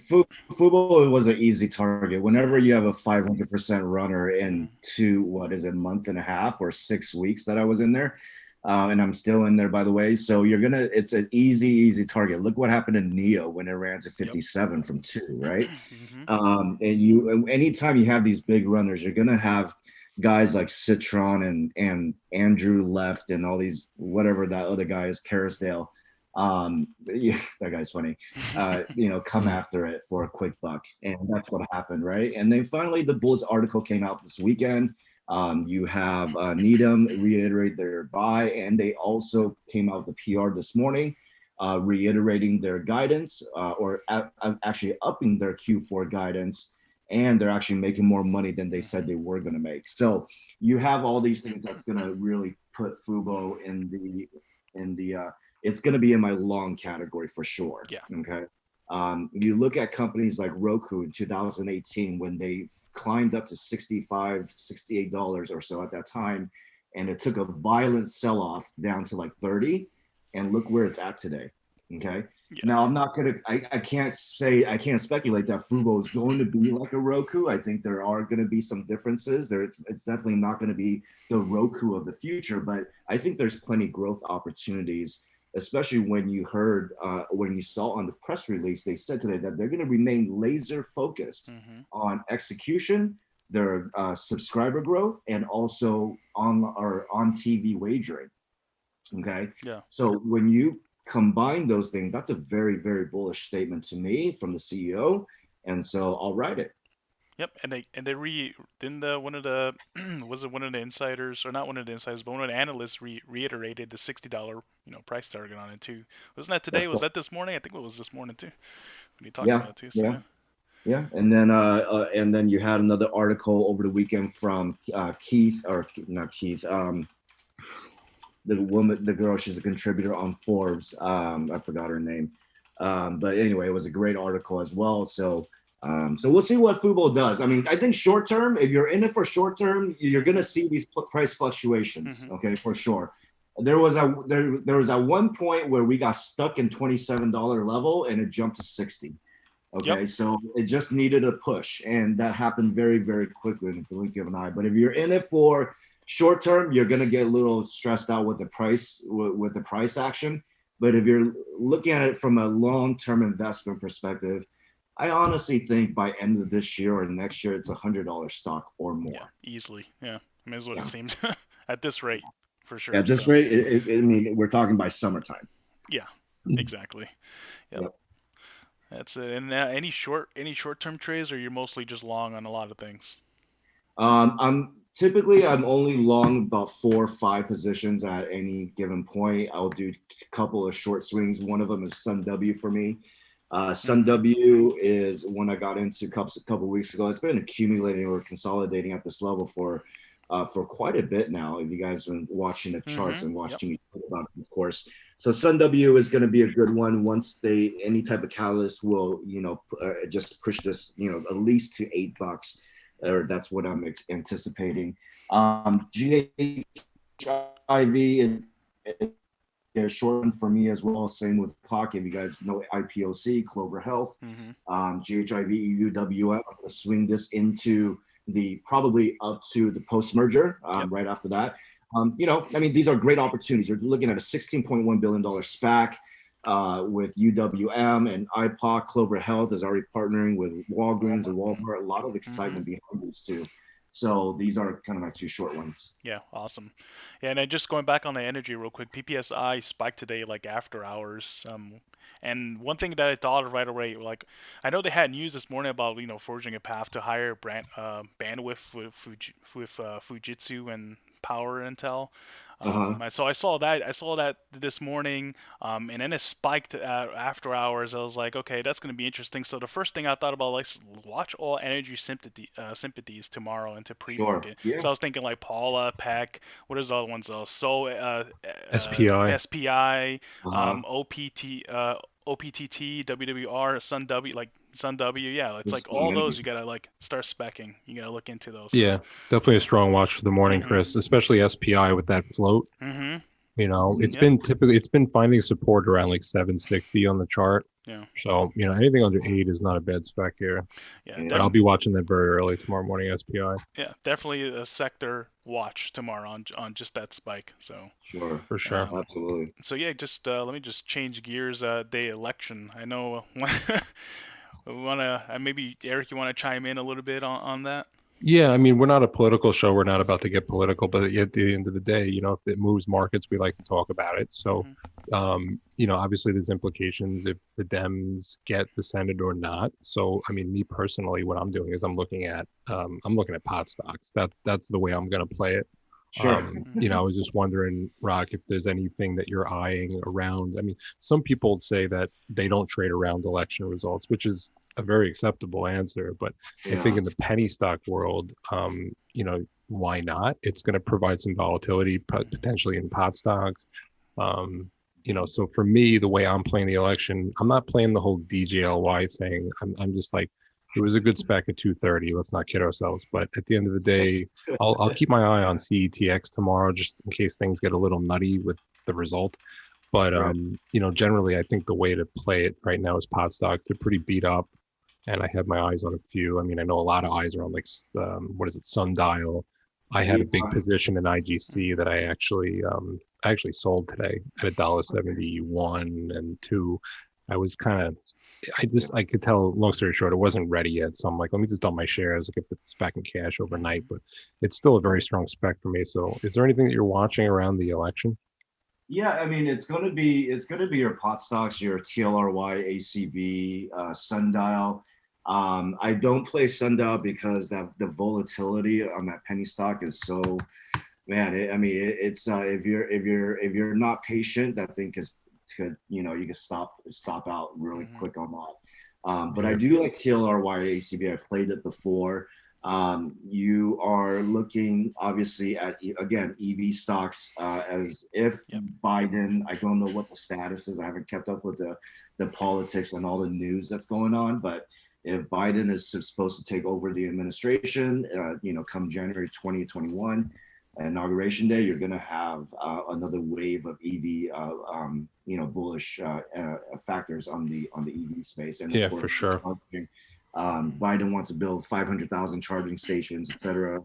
Fubo was an easy target. Whenever
mhm,
you have a 500% runner in
mhm,
what is it, month and a half or 6 weeks that I was in there, and I'm still in there, by the way. So it's an easy target. Look what happened in Neo when it ran to
yep,
57 from 2, right?
mhm,
And anytime you have these big runners, you're gonna have guys like Citron and Andrew Left and all these whatever that other guy is, Carousdale. Yeah, that guy's funny. Come after it for a quick buck, and that's what happened, right? And then finally, the Bulls article came out this weekend. You have Needham reiterate their buy, and they also came out with the PR this morning, reiterating their guidance, or actually upping their Q4 guidance, and they're actually making more money than they said
mhm,
they were going to make. So you have all these things that's going to really put Fubo in the it's going to be in my long category for sure.
yeah,
Okay. You look at companies like Roku in 2018 when they climbed up to $65, $68 or so at that time, and it took a violent sell-off down to like 30, and look where it's at today. Okay.
yeah,
Now I'm not gonna I can't speculate that Fubo is going to be like a Roku. I think there are going to be some differences. It's definitely not going to be the Roku of the future, but I think there's plenty growth opportunities, especially when you saw on the press release, they said today that they're going to remain laser focused
mhm,
on execution, their subscriber growth, and also on TV wagering. Okay.
yeah.
So when you combine those things, that's a very, very bullish statement to me from the CEO. And so I'll write it.
Yep, and they then the one of the was it one of the insiders, or not one of the insiders, but one of the analysts reiterated the $60 price target on it too. Wasn't that today?
That's
Was
cool.
that this morning? I think it was this morning too when he talked
Yeah.
about it too. So
Yeah.
yeah.
Yeah. And then you had another article over the weekend from Keith, or not Keith, the girl, she's a contributor on Forbes. I forgot her name. But anyway, it was a great article as well. So we'll see what Fubo does. I mean, I think short term, if you're in it for short term, you're going to see these price fluctuations.
Mhm.
Okay, for sure. There was at one point where we got stuck in $27 level and it jumped to 60.
Yep.
Okay, so it just needed a push, and that happened very, very quickly in the blink of an eye. But if you're in it for short term, you're gonna get a little stressed out with the price action. But if you're looking at it from a long term investment perspective, I honestly think by end of this year or next year, it's $100 stock or
Yeah,
more.
easily. Yeah, I mean, that's what it
Yeah.
seems at this rate, for sure.
At this
So
rate, I mean, we're talking by summertime.
yeah, exactly. Yep.
Yep.
That's it. And any short term trades, or you're mostly just long on a lot of things?
I'm only long about 4 or 5 positions at any given point. I'll do a couple of short swings. One of them is Sun W for me. Sun W is one I got into a couple weeks ago. It's been accumulating or consolidating at this level for quite a bit now. If you guys have been watching the charts and
Yep.
watching me talk about it, of course. So Sun W is going to be a good one once any type of catalyst will, just push this, at least to $8, or that's what I'm anticipating. GHIV is a short one for me as well. Same with Clock. If you guys know IPOC, Clover Health, GHIV, UWM, I'm going to swing this into probably up to the post merger right after that. I mean, these are great opportunities. You're looking at a $16.1 billion SPAC with UWM and IPOC. Clover Health is already partnering with Walgreens and Walmart. A lot of excitement behind these two. So these are kind of my 2 short ones.
Yeah, awesome. Yeah, and then just going back on the energy real quick, PPSI spiked today like after hours. And one thing that I thought of right away, like I know they had news this morning about forging a path to higher bandwidth with Fujitsu and Power Intel. I saw that this morning, and then it spiked after hours. I was like, okay, that's going to be interesting. So the first thing I thought about, like, watch all energy sympathies tomorrow and to pre-market.
Sure. Yeah.
So I was thinking like Paula, Peck, what is the other ones?
SPI.
SPI, OPT, OPTT, WWR, Sun W, like Sun W. Yeah, it's like all those you gotta like start specking. You gotta look into those.
Yeah, definitely a strong watch for the morning, Chris, especially SPI with that float. It's been finding support around like 760 on the chart.
Yeah.
So, anything under 8 is not a bad spec here.
Yeah.
But I'll be watching that very early tomorrow morning, SPI.
Yeah, definitely a sector watch tomorrow on just that spike. So
sure,
for sure,
absolutely.
So yeah, just let me just change gears. The election. I know we wanna maybe Eric, you want to chime in a little bit on that?
Yeah, I mean, we're not a political show. We're not about to get political, but at the end of the day, if it moves markets, we like to talk about it. So, obviously there's implications if the Dems get the Senate or not. So, I mean, me personally, what I'm doing is I'm looking at pot stocks. That's the way I'm going to play it.
Sure.
I was just wondering, Rock, if there's anything that you're eyeing around. I mean, some people say that they don't trade around election results, which is a very acceptable answer. But I think in the penny stock world, why not? It's going to provide some volatility, potentially in pot stocks. So for me, the way I'm playing the election, I'm not playing the whole DJLY thing. I'm just like, it was a good spec at 230. Let's not kid ourselves. But at the end of the day, I'll keep my eye on CETX tomorrow, just in case things get a little nutty with the result. But generally, I think the way to play it right now is pot stocks. They're pretty beat up, and I have my eyes on a few. I mean, I know a lot of eyes are on Sundial. I had a big position in IGC that I actually sold today at $1.71 and $2. I was kind of. I could tell, long story short, it wasn't ready yet. So I'm like, let me just dump my shares. I could put this back in cash overnight, but it's still a very strong spec for me. So is there anything that you're watching around the election?
Yeah, I mean, it's going to be your pot stocks, your TLRY, ACB, Sundial. I don't play Sundial because the volatility on that penny stock is so, man. It's if you're not patient, that thing could you can stop out really quick on that. But I do like TLRY, ACB. I played it before. You are looking obviously at, again, EV stocks, as if Biden, I don't know what the status is. I haven't kept up with the politics and all the news that's going on, but if Biden is supposed to take over the administration, come January 2021, inauguration day, you're going to have another wave of EV, bullish factors on the EV space. And
for sure.
Biden wants to build 500,000 charging stations, et cetera,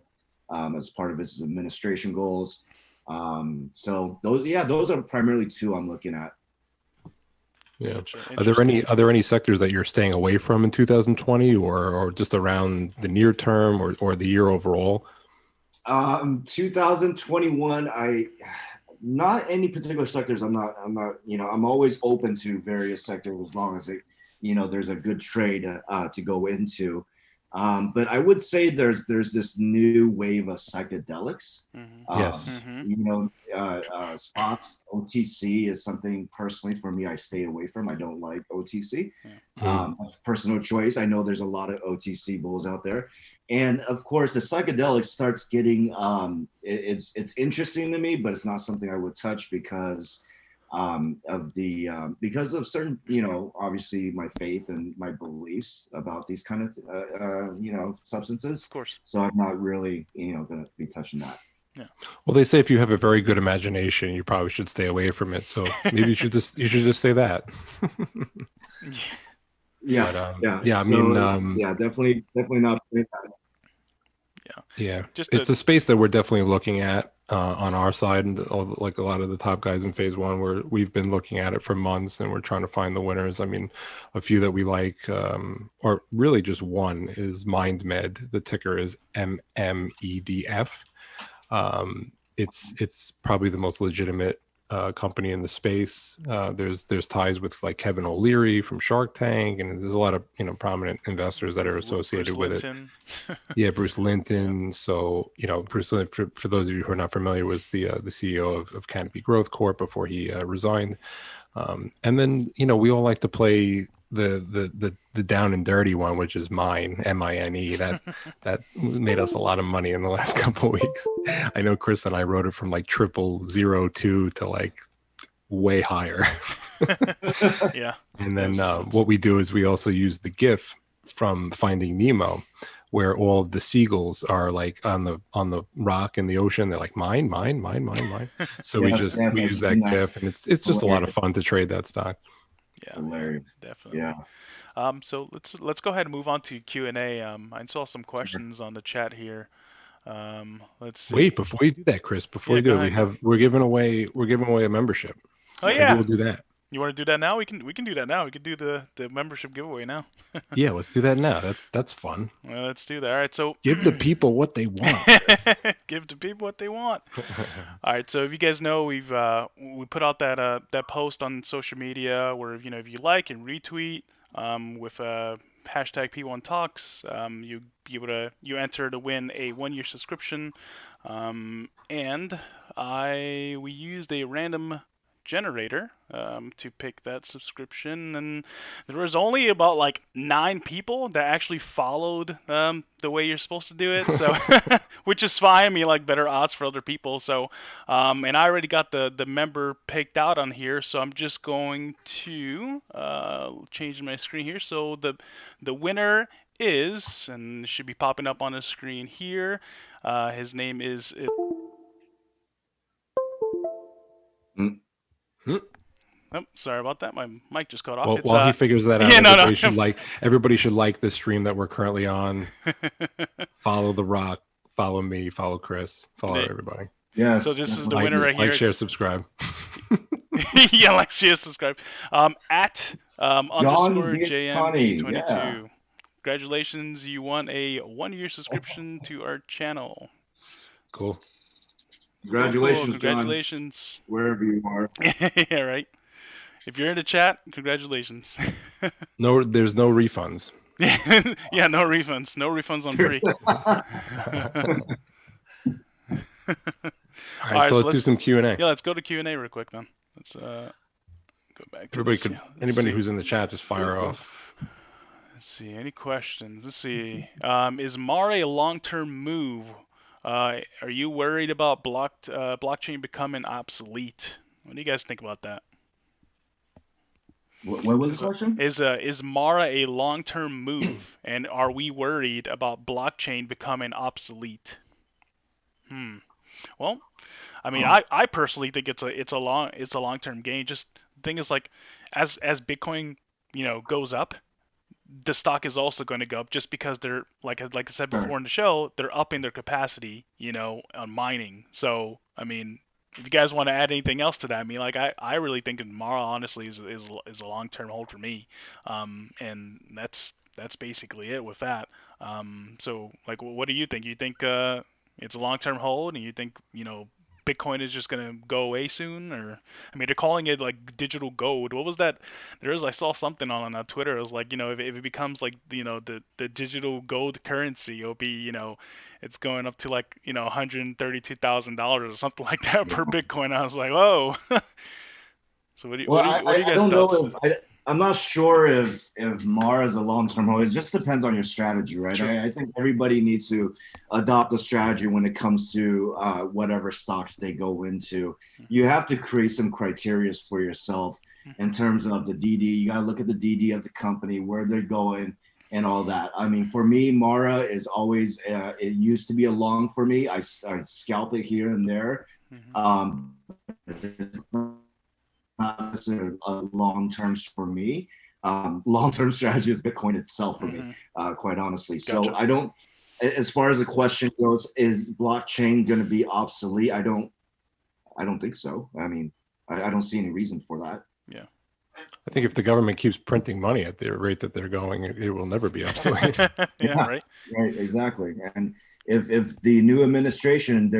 as part of his administration goals. So those are primarily 2 I'm looking at.
Yeah.
Gotcha.
Are there any sectors that you're staying away from in 2020, or just around the near term, or the year overall?
2021, not any particular sectors. I'm always open to various sectors as long as there's a good trade to go into. But I would say there's this new wave of psychedelics.
Yes.
Stocks, OTC is something personally for me I stay away from. I don't like OTC. That's a personal choice. I know there's a lot of OTC bulls out there, and of course the psychedelics starts getting it's interesting to me, but it's not something I would touch because because of certain, obviously my faith and my beliefs about these kind of substances.
Of course.
So I'm not really going to be touching that.
Yeah.
Well, they say if you have a very good imagination, you probably should stay away from it. So maybe you should just say that.
Yeah.
But, yeah. I
So,
mean,
definitely not.
yeah, it's a space that we're definitely looking at on our side, and like a lot of the top guys in phase one, where we've been looking at it for months, and we're trying to find the winners. I mean, a few that we like, or really just one, is MindMed. The ticker is MMEDF. It's probably the most legitimate company in the space. There's ties with like Kevin O'Leary from Shark Tank, and there's a lot of prominent investors that are associated with it. Yeah, Bruce Linton. So Bruce Linton, for those of you who are not familiar, was the CEO of Canopy Growth Corp before he resigned. And then we all like to play the down and dirty one, which is Mine, MINE. That made us a lot of money in the last couple of weeks. I know Chris and I wrote it from like 0002 to like way higher.
Yeah.
And then what we do is we also use the GIF from Finding Nemo, where all the seagulls are like on the rock in the ocean. They're like mine. So we use that GIF, and it's just a lot of fun to trade that stock.
Yeah,
hilarious.
Definitely.
Yeah.
So let's go ahead and move on to Q&A. I saw some questions on the chat here. Let's see.
Wait, before you do that, Chris, before you do it, we're giving away a membership.
Oh yeah.
Maybe we'll do that.
You want to do that now? We can do that now. We can do the membership giveaway now.
Yeah, let's do that now. That's fun.
Well, let's do that. All right, so
give the people what they want.
Give the people what they want. All right, so if you guys know, we put out that post on social media where if you like and retweet with hashtag P1TALKS, you enter to win a 1-year subscription, and we used a random generator to pick that subscription, and there was only about like 9 people that actually followed the way you're supposed to do it, so which is fine. I mean, like, better odds for other people. So and I already got the member picked out on here, so I'm just going to change my screen here. So the winner is, and it should be popping up on the screen here, his name is Oh, sorry about that. My mic just cut off.
Well, while he figures that out, everybody should like the stream that we're currently on. Follow The Rock, follow me, follow Chris, follow everybody.
Yeah.
So this is the winner right here.
Like, share, subscribe.
Yeah, like, share, subscribe. At underscore JMB22. Yeah. Congratulations, you won a 1-year subscription to our channel.
Cool.
Congratulations,
cool. Congratulations.
John, wherever you are.
Yeah, right. If you're in the chat, congratulations.
No, there's no refunds.
Yeah, no refunds. No refunds on free.
All right, so let's do some Q&A.
Yeah, let's go to Q&A real quick then. Let's go back to
anybody who's in the chat, just fire off.
Let's see. Any questions? Let's see. Is Mara a long-term move? Are you worried about blockchain becoming obsolete? What do you guys think about that?
What was the question?
Is Mara a long-term move, and are we worried about blockchain becoming obsolete? Well, I mean, I personally think it's a long-term gain. Just the thing is, like, as Bitcoin goes up, the stock is also going to go up, just because they're like I said before in the show, they're upping their capacity, on mining. So I mean, if you guys want to add anything else to that, I mean, like I really think Mara honestly is a long term hold for me, and that's basically it with that. So like, what do you think? You think it's a long term hold, and you think Bitcoin is just gonna go away soon, or I mean, they're calling it like digital gold. What was that? I saw something on Twitter. It was like, if it becomes like the digital gold currency, it'll be it's going up to like $132,000 or something like that per Bitcoin. I was like, whoa. So
Well,
what are you
I
guys
don't
thoughts?
know if I'm not sure if Mara is a long-term hold. It just depends on your strategy, right?
True.
I think everybody needs to adopt a strategy when it comes to whatever stocks they go into. You have to create some criteria for yourself in terms of the DD. You got to look at the DD of the company, where they're going, and all that. I mean, for me, Mara is always, it used to be a long for me. I scalp it here and there. Um, it's not necessarily a long term for me. Long term strategy is Bitcoin itself for me, quite honestly. So
Gotcha.
I don't, as far as the question goes, is blockchain going to be obsolete? I don't think so. I mean, I don't see any reason for that.
Yeah.
I think if the government keeps printing money at the rate that they're going, it will never be obsolete.
Yeah, right.
Right, exactly. And if the new administration,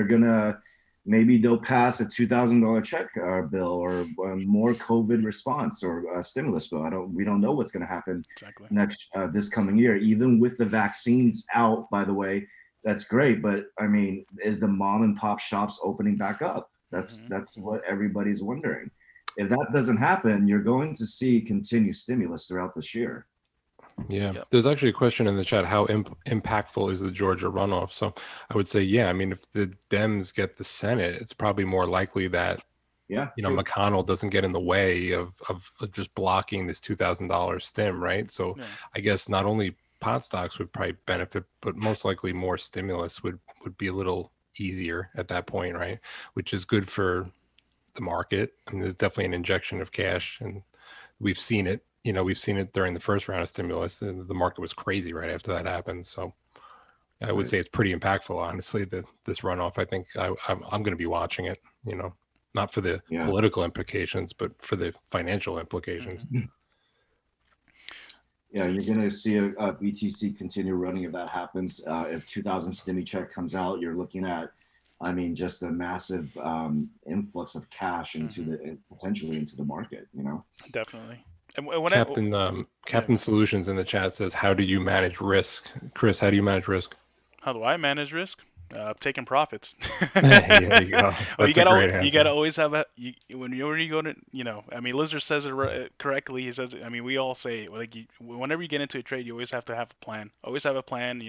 maybe they'll pass a $2,000 check bill, or more COVID response, or a stimulus bill. We don't know what's going to happen
Exactly.
next this coming year. Even with the vaccines out, by the way, that's great. But I mean, is the mom and pop shops opening back up? That's what everybody's wondering. If that doesn't happen, you're going to see continued stimulus throughout this year.
Yeah, there's actually a question in the chat: how impactful is the Georgia runoff? So I would say, yeah. I mean, if the Dems get the Senate, it's probably more likely that McConnell doesn't get in the way of just blocking this $2,000 stim, right? So I guess not only pot stocks would probably benefit, but most likely more stimulus would be a little easier at that point, right? Which is good for the market. I mean, there's definitely an injection of cash, and we've seen it. We've seen it during the first round of stimulus. The market was crazy right after that happened. So I would say it's pretty impactful, honestly, this runoff. I think I'm going to be watching it, not for the political implications, but for the financial implications.
Yeah, you're going to see a BTC continue running if that happens. If 2,000 stimmy check comes out, you're looking at, I mean, just a massive influx of cash potentially into the market,
Definitely. And when
Captain Solutions in the chat says, how do you manage risk? Chris, how do you manage risk?
How do I manage risk? Taking profits.
There you go.
Well, you gotta always have when you go to, I mean, Lizard says it correctly. He says, I mean, we all say, like, whenever you get into a trade, you always have to have a plan. Always have a plan.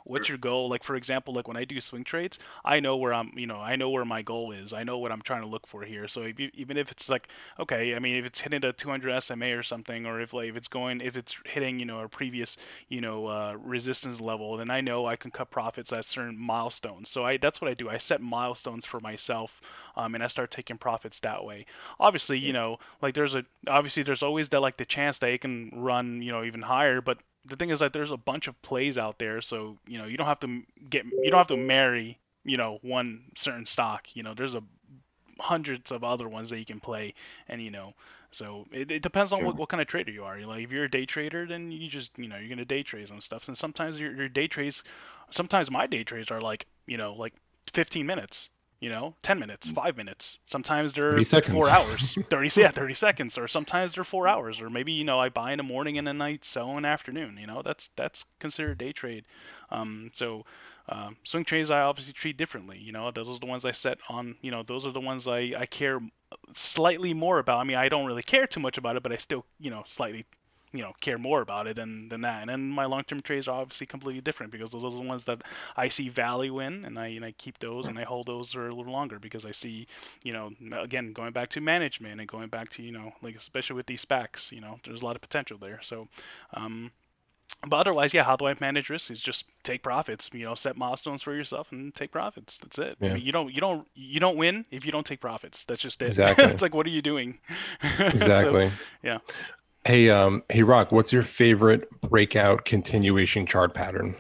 What's your goal? Like, for example, like when I do swing trades, I know where I know where my goal is. I know what I'm trying to look for here. So even if it's like, okay, I mean, if it's hitting a 200 SMA or something, or if it's hitting, a previous, resistance level, then I know I can cut profits at certain milestones. So that's what I do. I set milestones for myself, and I start taking profits that way. Obviously, like there's always that, like, the chance that it can run, even higher. But the thing is that there's a bunch of plays out there, so you don't have to marry, one certain stock. There's hundreds of other ones that you can play, and so it depends on what kind of trader you are. Like, if you're a day trader, then you just you're gonna day trade on stuff, and sometimes your day trades, sometimes my day trades are like like 15 minutes, 10 minutes, 5 minutes. Sometimes they're 4 hours, 30 seconds, or sometimes they're 4 hours, or maybe I buy in the morning and then I sell in the afternoon. That's considered day trade. Swing trades I obviously treat differently. Those are the ones I set on. Those are the ones I care slightly more about. I mean, I don't really care too much about it, but I still slightly care more about it than that. And then my long-term trades are obviously completely different, because those are the ones that I see value in, and I keep those and I hold those for a little longer, because I see, again, going back to management and going back to, like, especially with these SPACs, there's a lot of potential there. So but otherwise, how do I manage risk? Is just take profits. Set milestones for yourself and take profits. That's it.
Yeah.
I mean, you don't win if you don't take profits. That's just it.
Exactly.
It's like, what are you doing?
Exactly.
So, yeah.
Hey, Rock, what's your favorite breakout continuation chart pattern?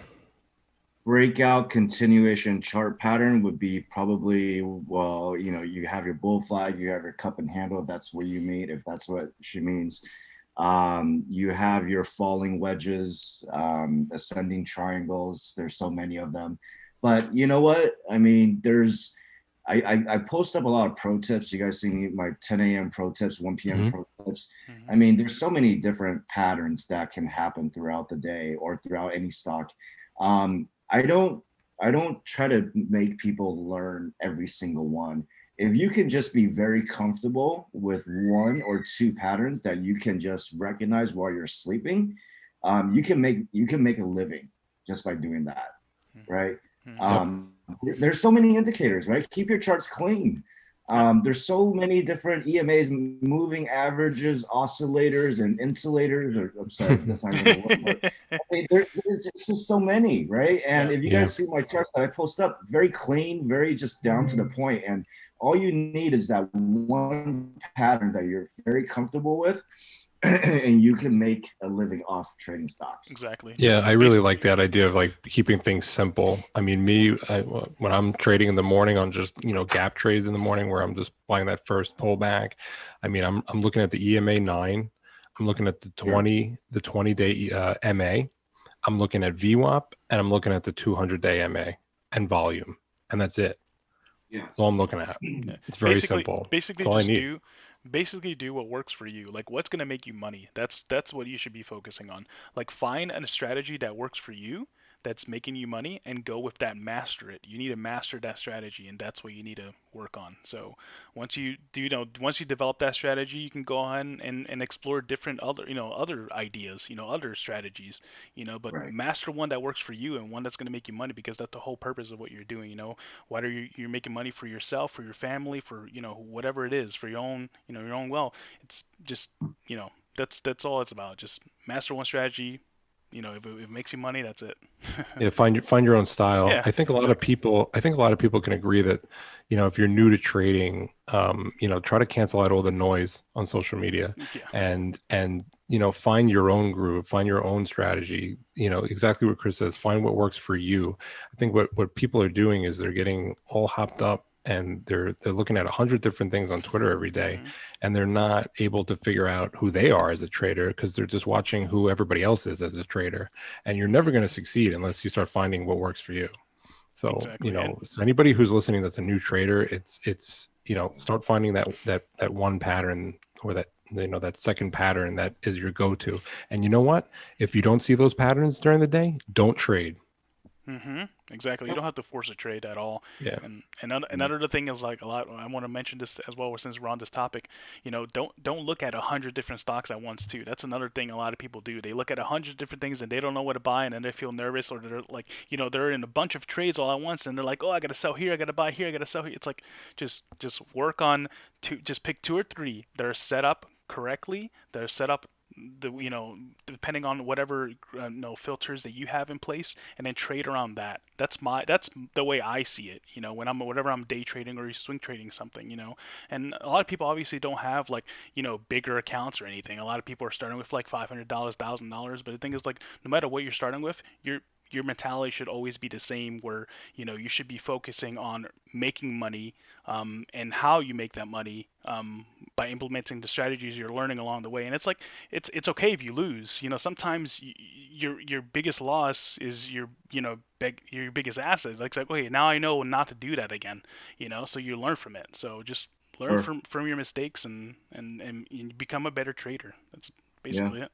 breakout continuation chart pattern would be probably, well, you have your bull flag, you have your cup and handle, that's where you meet, if that's what she means. You have your falling wedges, ascending triangles. There's so many of them. But you know what? I mean, I post up a lot of pro tips. You guys see my 10 a.m. pro tips, 1 p.m. pro tips. I mean, there's so many different patterns that can happen throughout the day or throughout any stock. I don't try to make people learn every single one. If you can just be very comfortable with 1 or 2 patterns that you can just recognize while you're sleeping, you can make a living just by doing that, right? There's so many indicators, right? Keep your charts clean. There's so many different EMAs, moving averages, oscillators, and insulators. Or I'm sorry, that's not going to work. But, I mean, there's just so many, right? And if you guys see my charts that I post up, very clean, very just down to the point, and all you need is that one pattern that you're very comfortable with, and you can make a living off trading stocks.
Exactly.
Yeah, I really like that idea of like keeping things simple. I mean, when I'm trading in the morning on just, gap trades in the morning where I'm just buying that first pullback, I mean, I'm looking at the EMA 9, I'm looking at the 20-day MA, I'm looking at VWAP, and I'm looking at the 200-day MA and volume, and that's it.
Yeah.
That's all I'm looking at. It's very simple.
Basically,
that's all I need.
Basically do what works for you. Like, what's going to make you money. That's what you should be focusing on. Like, find a strategy that works for you, that's making you money, and go with that. Master it. You need to master that strategy, and that's what you need to work on. So once you develop that strategy, you can go on and explore different other ideas, other strategies, but master one that works for you and one that's going to make you money, because that's the whole purpose of what you're doing. Whether you're making money for yourself, for your family, for whatever it is, for your own your own well, it's just that's all it's about. Just master one strategy. If it makes you money, that's it.
Yeah, find your own style.
Yeah,
I think a lot of people can agree that, if you're new to trading, try to cancel out all the noise on social media, and find your own groove, find your own strategy. Exactly what Chris says. Find what works for you. I think what people are doing is they're getting all hopped up, and they're looking at 100 different things on Twitter every day, and they're not able to figure out who they are as a trader, because they're just watching who everybody else is as a trader. And you're never going to succeed unless you start finding what works for you. So, so anybody who's listening that's a new trader, it's start finding that one pattern, or that second pattern that is your go-to. And you know what? If you don't see those patterns during the day, don't trade.
Exactly. You don't have to force a trade at all.
Yeah.
And another thing is, like, a lot. I want to mention this as well, since we're on this topic. Don't look at 100 different stocks at once too. That's another thing a lot of people do. They look at 100 different things and they don't know what to buy, and then they feel nervous, or they're like, they're in a bunch of trades all at once, and they're like, oh, I gotta sell here, I gotta buy here, I gotta sell here. It's like, just work on just pick 2 or 3 that are set up correctly, that are set up depending on whatever filters that you have in place, and then trade around that. That's the way I see it. Whenever I'm day trading or swing trading something, and a lot of people obviously don't have like bigger accounts or anything. A lot of people are starting with like $500, $1,000, but the thing is, like, no matter what you're starting with, your mentality should always be the same, where you should be focusing on making money, and how you make that money, by implementing the strategies you're learning along the way. And it's like, it's okay if you lose. Sometimes your biggest loss is your biggest asset. Like, okay, now I know not to do that again. So you learn from it. So just learn from your mistakes, and you become a better trader. That's basically it.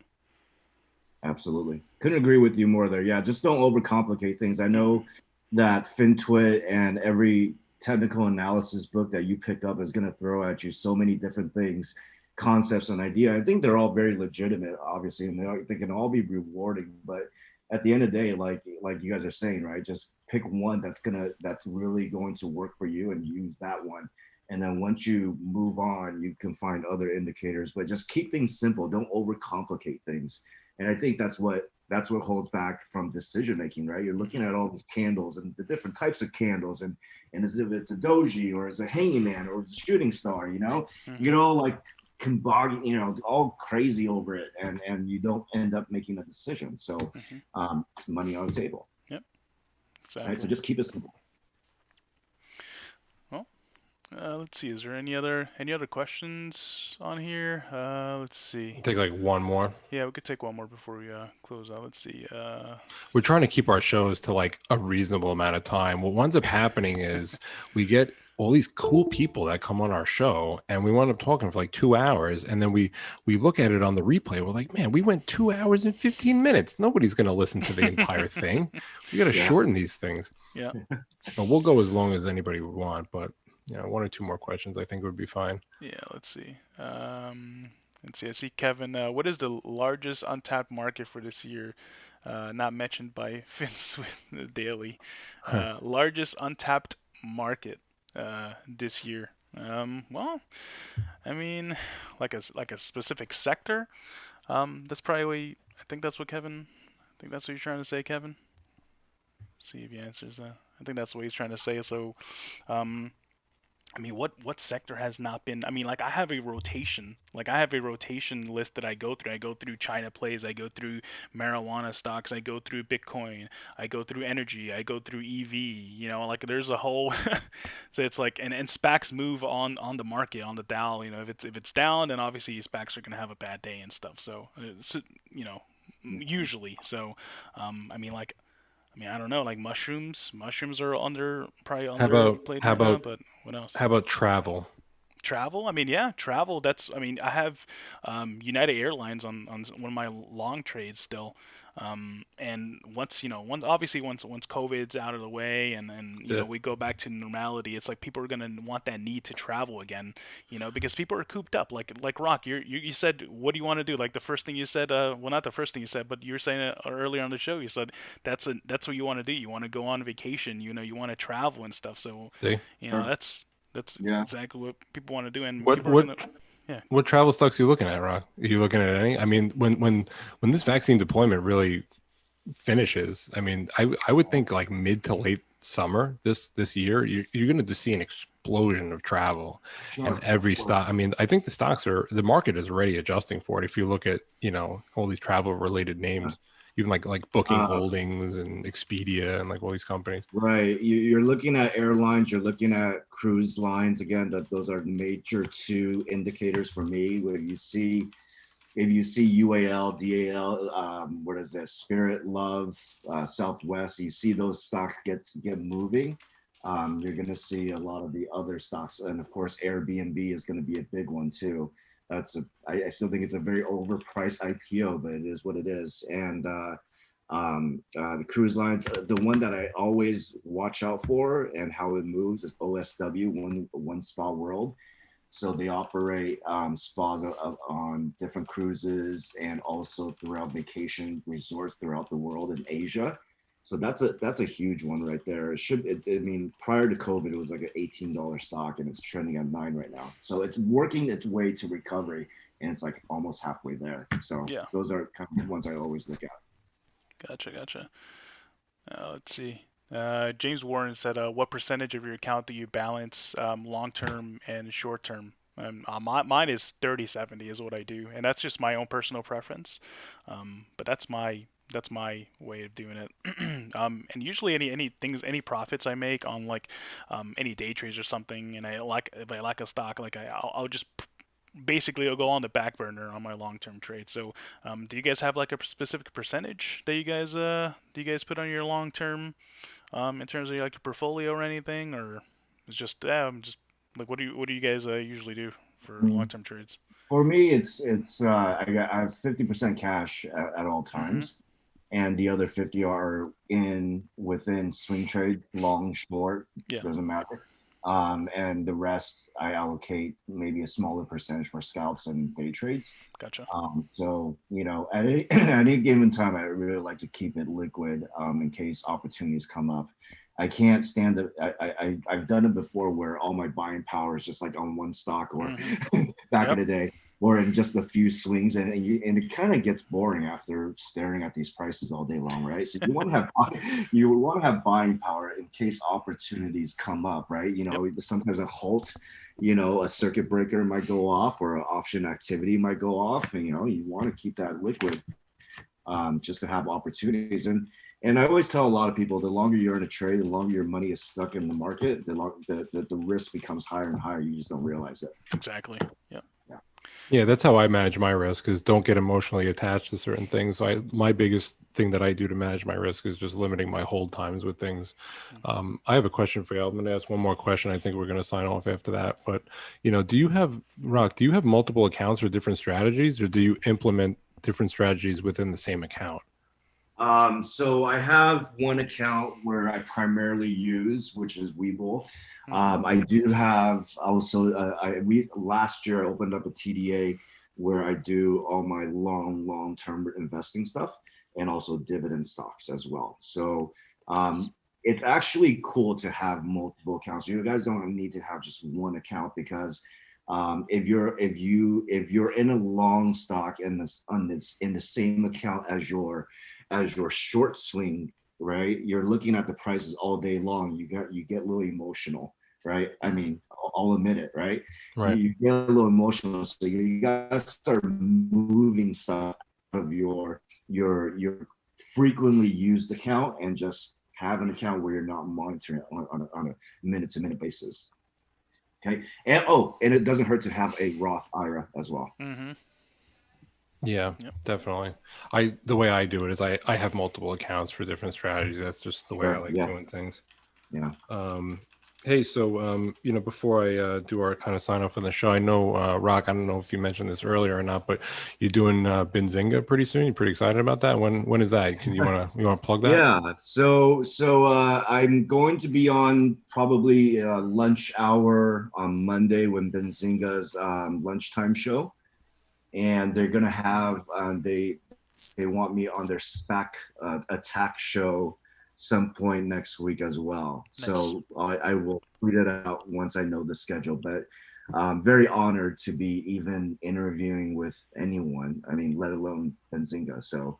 Absolutely. Couldn't agree with you more there. Yeah, just don't overcomplicate things. I know that FinTwit and every technical analysis book that you pick up is going to throw at you so many different things, concepts and idea. I think they're all very legitimate, obviously, and they can all be rewarding. But at the end of the day, like you guys are saying, right, just pick one that's really going to work for you and use that one. And then once you move on, you can find other indicators, but just keep things simple. Don't overcomplicate things. And I think that's what holds back from decision making, right? You're looking at all these candles and the different types of candles, and as if it's a doji or it's a hanging man or it's a shooting star, you get all like all crazy over it, and you don't end up making a decision. So it's money on the table.
Yep.
Right. So
Exactly.
just keep it simple.
Well, let's see. Is there any other questions on here? Let's see.
Take like one more.
Yeah, we could take one more before we close out. Let's see.
We're trying to keep our shows to like a reasonable amount of time. What winds up happening is we get all these cool people that come on our show and we wind up talking for like 2 hours, and then we look at it on the replay. We're like, man, we went 2 hours and 15 minutes. Nobody's going to listen to the entire thing. We got to shorten these things.
Yeah.
But we'll go as long as anybody would want, but one or two more questions I think would be fine.
Yeah, let's see. Let's see. I see Kevin. What is the largest untapped market for this year? Not mentioned by Vince with the Daily. Largest untapped market this year. Well, I mean, like a specific sector. That's probably what I think that's what Kevin. I think that's what you're trying to say, Kevin. See if he answers. I think that's what he's trying to say. So, I mean, what sector has not been? I mean, like I have a rotation. Like I have a rotation list that I go through. I go through China plays. I go through marijuana stocks. I go through Bitcoin. I go through energy. I go through EV. You know, like there's a whole. So it's like and SPACs move on the market on the Dow. You know, if it's down, then obviously SPACs are gonna have a bad day and stuff. So it's, you know, usually. So I mean, like. I mean, I don't know, like mushrooms. Mushrooms are probably underplayed right now, but what else?
How about travel?
Travel? I mean, yeah, travel. I mean, I have United Airlines on one of my long trades still. And obviously once COVID's out of the way and we go back to normality, it's like people are gonna want that need to travel again, because people are cooped up. Like Rock, you said, what do you want to do? Like the first thing you said, well, not the first thing you said, but you were saying it earlier on the show. You said that's what you want to do. You want to go on vacation. You want to travel and stuff. So that's exactly what people want to do. And
what travel stocks are you looking at, Rock? Are you looking at any? I mean, when this vaccine deployment really finishes, I mean, I would think like mid to late summer this year, you're going to just see an explosion of travel and every stock. I mean, I think the market is already adjusting for it. If you look at, all these travel related names, even like Booking Holdings and Expedia and like all these companies.
Right. You're looking at airlines, you're looking at cruise lines. Again, those are the major two indicators for me where if you see UAL, DAL, what is that? Spirit, Love, Southwest, you see those stocks get moving. You're going to see a lot of the other stocks. And of course, Airbnb is going to be a big one too. I still think it's a very overpriced IPO, but it is what it is. And the cruise lines, the one that I always watch out for and how it moves is OSW, One Spa World. So they operate spas on different cruises and also throughout vacation resorts throughout the world in Asia. So that's a huge one right there. I mean, prior to COVID, it was like an $18 stock and it's trending at $9 right now. So it's working its way to recovery and it's like almost halfway there. So those are kind of the ones I always look at.
Gotcha. Let's see. James Warren said, what percentage of your account do you balance long-term and short-term? Mine is 30-70 is what I do. And that's just my own personal preference. But that's my way of doing it. And usually any profits I make on like any day trades or something, and if I like a stock, like I'll just basically I'll go on the back burner on my long-term trade. So do you guys have like a specific percentage that you guys put on your long-term in terms of like your portfolio or anything, or it's just just like what do you guys usually do for long-term trades?
For me, it's I have 50% cash at all times. And the other 50 are within swing trades, long, short, doesn't matter. And the rest I allocate maybe a smaller percentage for scalps and day trades.
Gotcha.
So at any given time, I really like to keep it liquid in case opportunities come up. I can't stand it. I've done it before where all my buying power is just like on one stock or back in the day. Or in just a few swings, and it kind of gets boring after staring at these prices all day long, right? So you want to have buying power in case opportunities come up, right? Sometimes a halt, a circuit breaker might go off, or an option activity might go off, and you want to keep that liquid. just to have opportunities. And I always tell a lot of people, the longer you're in a trade, the longer your money is stuck in the market, the risk becomes higher and higher. You just don't realize it.
Exactly. Yeah.
Yeah, that's how I manage my risk, is don't get emotionally attached to certain things. So my biggest thing that I do to manage my risk is just limiting my hold times with things. I have a question for you. I'm going to ask one more question. I think we're going to sign off after that. But, do you have multiple accounts or different strategies, or do you implement different strategies within the same account?
So I have one account where I primarily use, which is Webull. I do have also, last year I opened up a TDA where I do all my long-term investing stuff and also dividend stocks as well. So it's actually cool to have multiple accounts. You guys don't need to have just one account, because if you're in a long stock in the same account as your short swing, right? You're looking at the prices all day long. You get a little emotional, right? I mean, I'll admit it, right?
Right.
You get a little emotional, so you gotta start moving stuff out of your frequently used account and just have an account where you're not monitoring it on a minute to minute basis. Okay, and it doesn't hurt to have a Roth IRA as well.
Mm-hmm.
Yeah,
Yep.
definitely. The way I do it is I have multiple accounts for different strategies. That's just the way I like doing things.
Yeah.
Hey, so before I do our kind of sign off on the show, I know Rock, I don't know if you mentioned this earlier or not, but you're doing Benzinga pretty soon. You're pretty excited about that. When is that? Can you wanna plug that?
Yeah. So I'm going to be on probably lunch hour on Monday when Benzinga's lunchtime show, and they're gonna have they want me on their SPAC attack show some point next week as well. Nice. So I will tweet it out once I know the schedule, but I'm very honored to be even interviewing with anyone. I mean, let alone Benzinga. So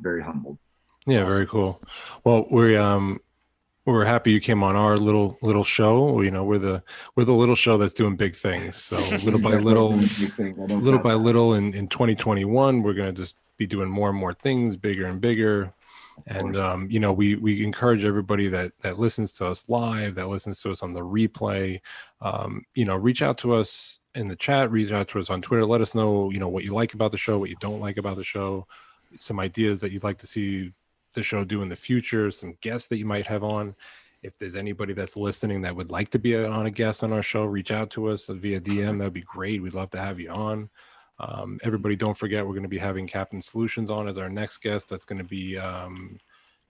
very humbled.
Yeah, awesome. Very cool. Well, we're happy you came on our little show. We're the little show that's doing big things. So little by little, in 2021, we're going to just be doing more and more things, bigger and bigger. And we encourage everybody that listens to us live, that listens to us on the replay, reach out to us in the chat, reach out to us on Twitter. Let us know, what you like about the show, what you don't like about the show, some ideas that you'd like to see the show do in the future, some guests that you might have on. If there's anybody that's listening that would like to be on a guest on our show, reach out to us via DM. That'd be great. We'd love to have you on. Everybody, don't forget, we're going to be having Captain Solutions on as our next guest. That's going to be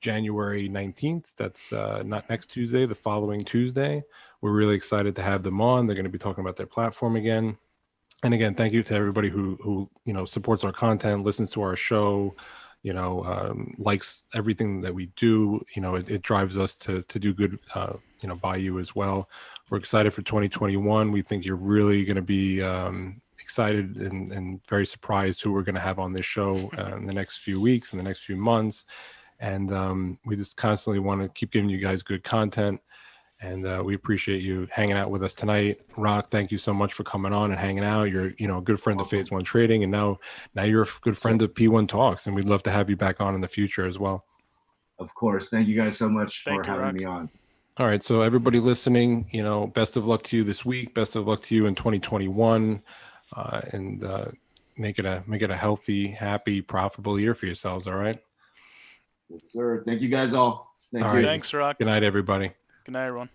January 19th. That's not next Tuesday, the following Tuesday. We're really excited to have them on. They're going to be talking about their platform again. And again, thank you to everybody who supports our content, listens to our show, likes everything that we do. It drives us to do good, by you as well. We're excited for 2021. We think you're really going to be excited and very surprised who we're going to have on this show in the next few weeks, in the next few months. And we just constantly want to keep giving you guys good content. And we appreciate you hanging out with us tonight. Rock, thank you so much for coming on and hanging out. You're, a good friend of Phase One Trading, and now you're a good friend of P1 Talks, and we'd love to have you back on in the future as well.
Of course. Thank you guys so much for having me on.
All right. So everybody listening, best of luck to you this week. Best of luck to you in 2021, and make it a healthy, happy, profitable year for yourselves. All right.
Yes, sir. Thank you guys all.
Thank you. Thanks, Rock.
Good night, everybody.
Good night, everyone.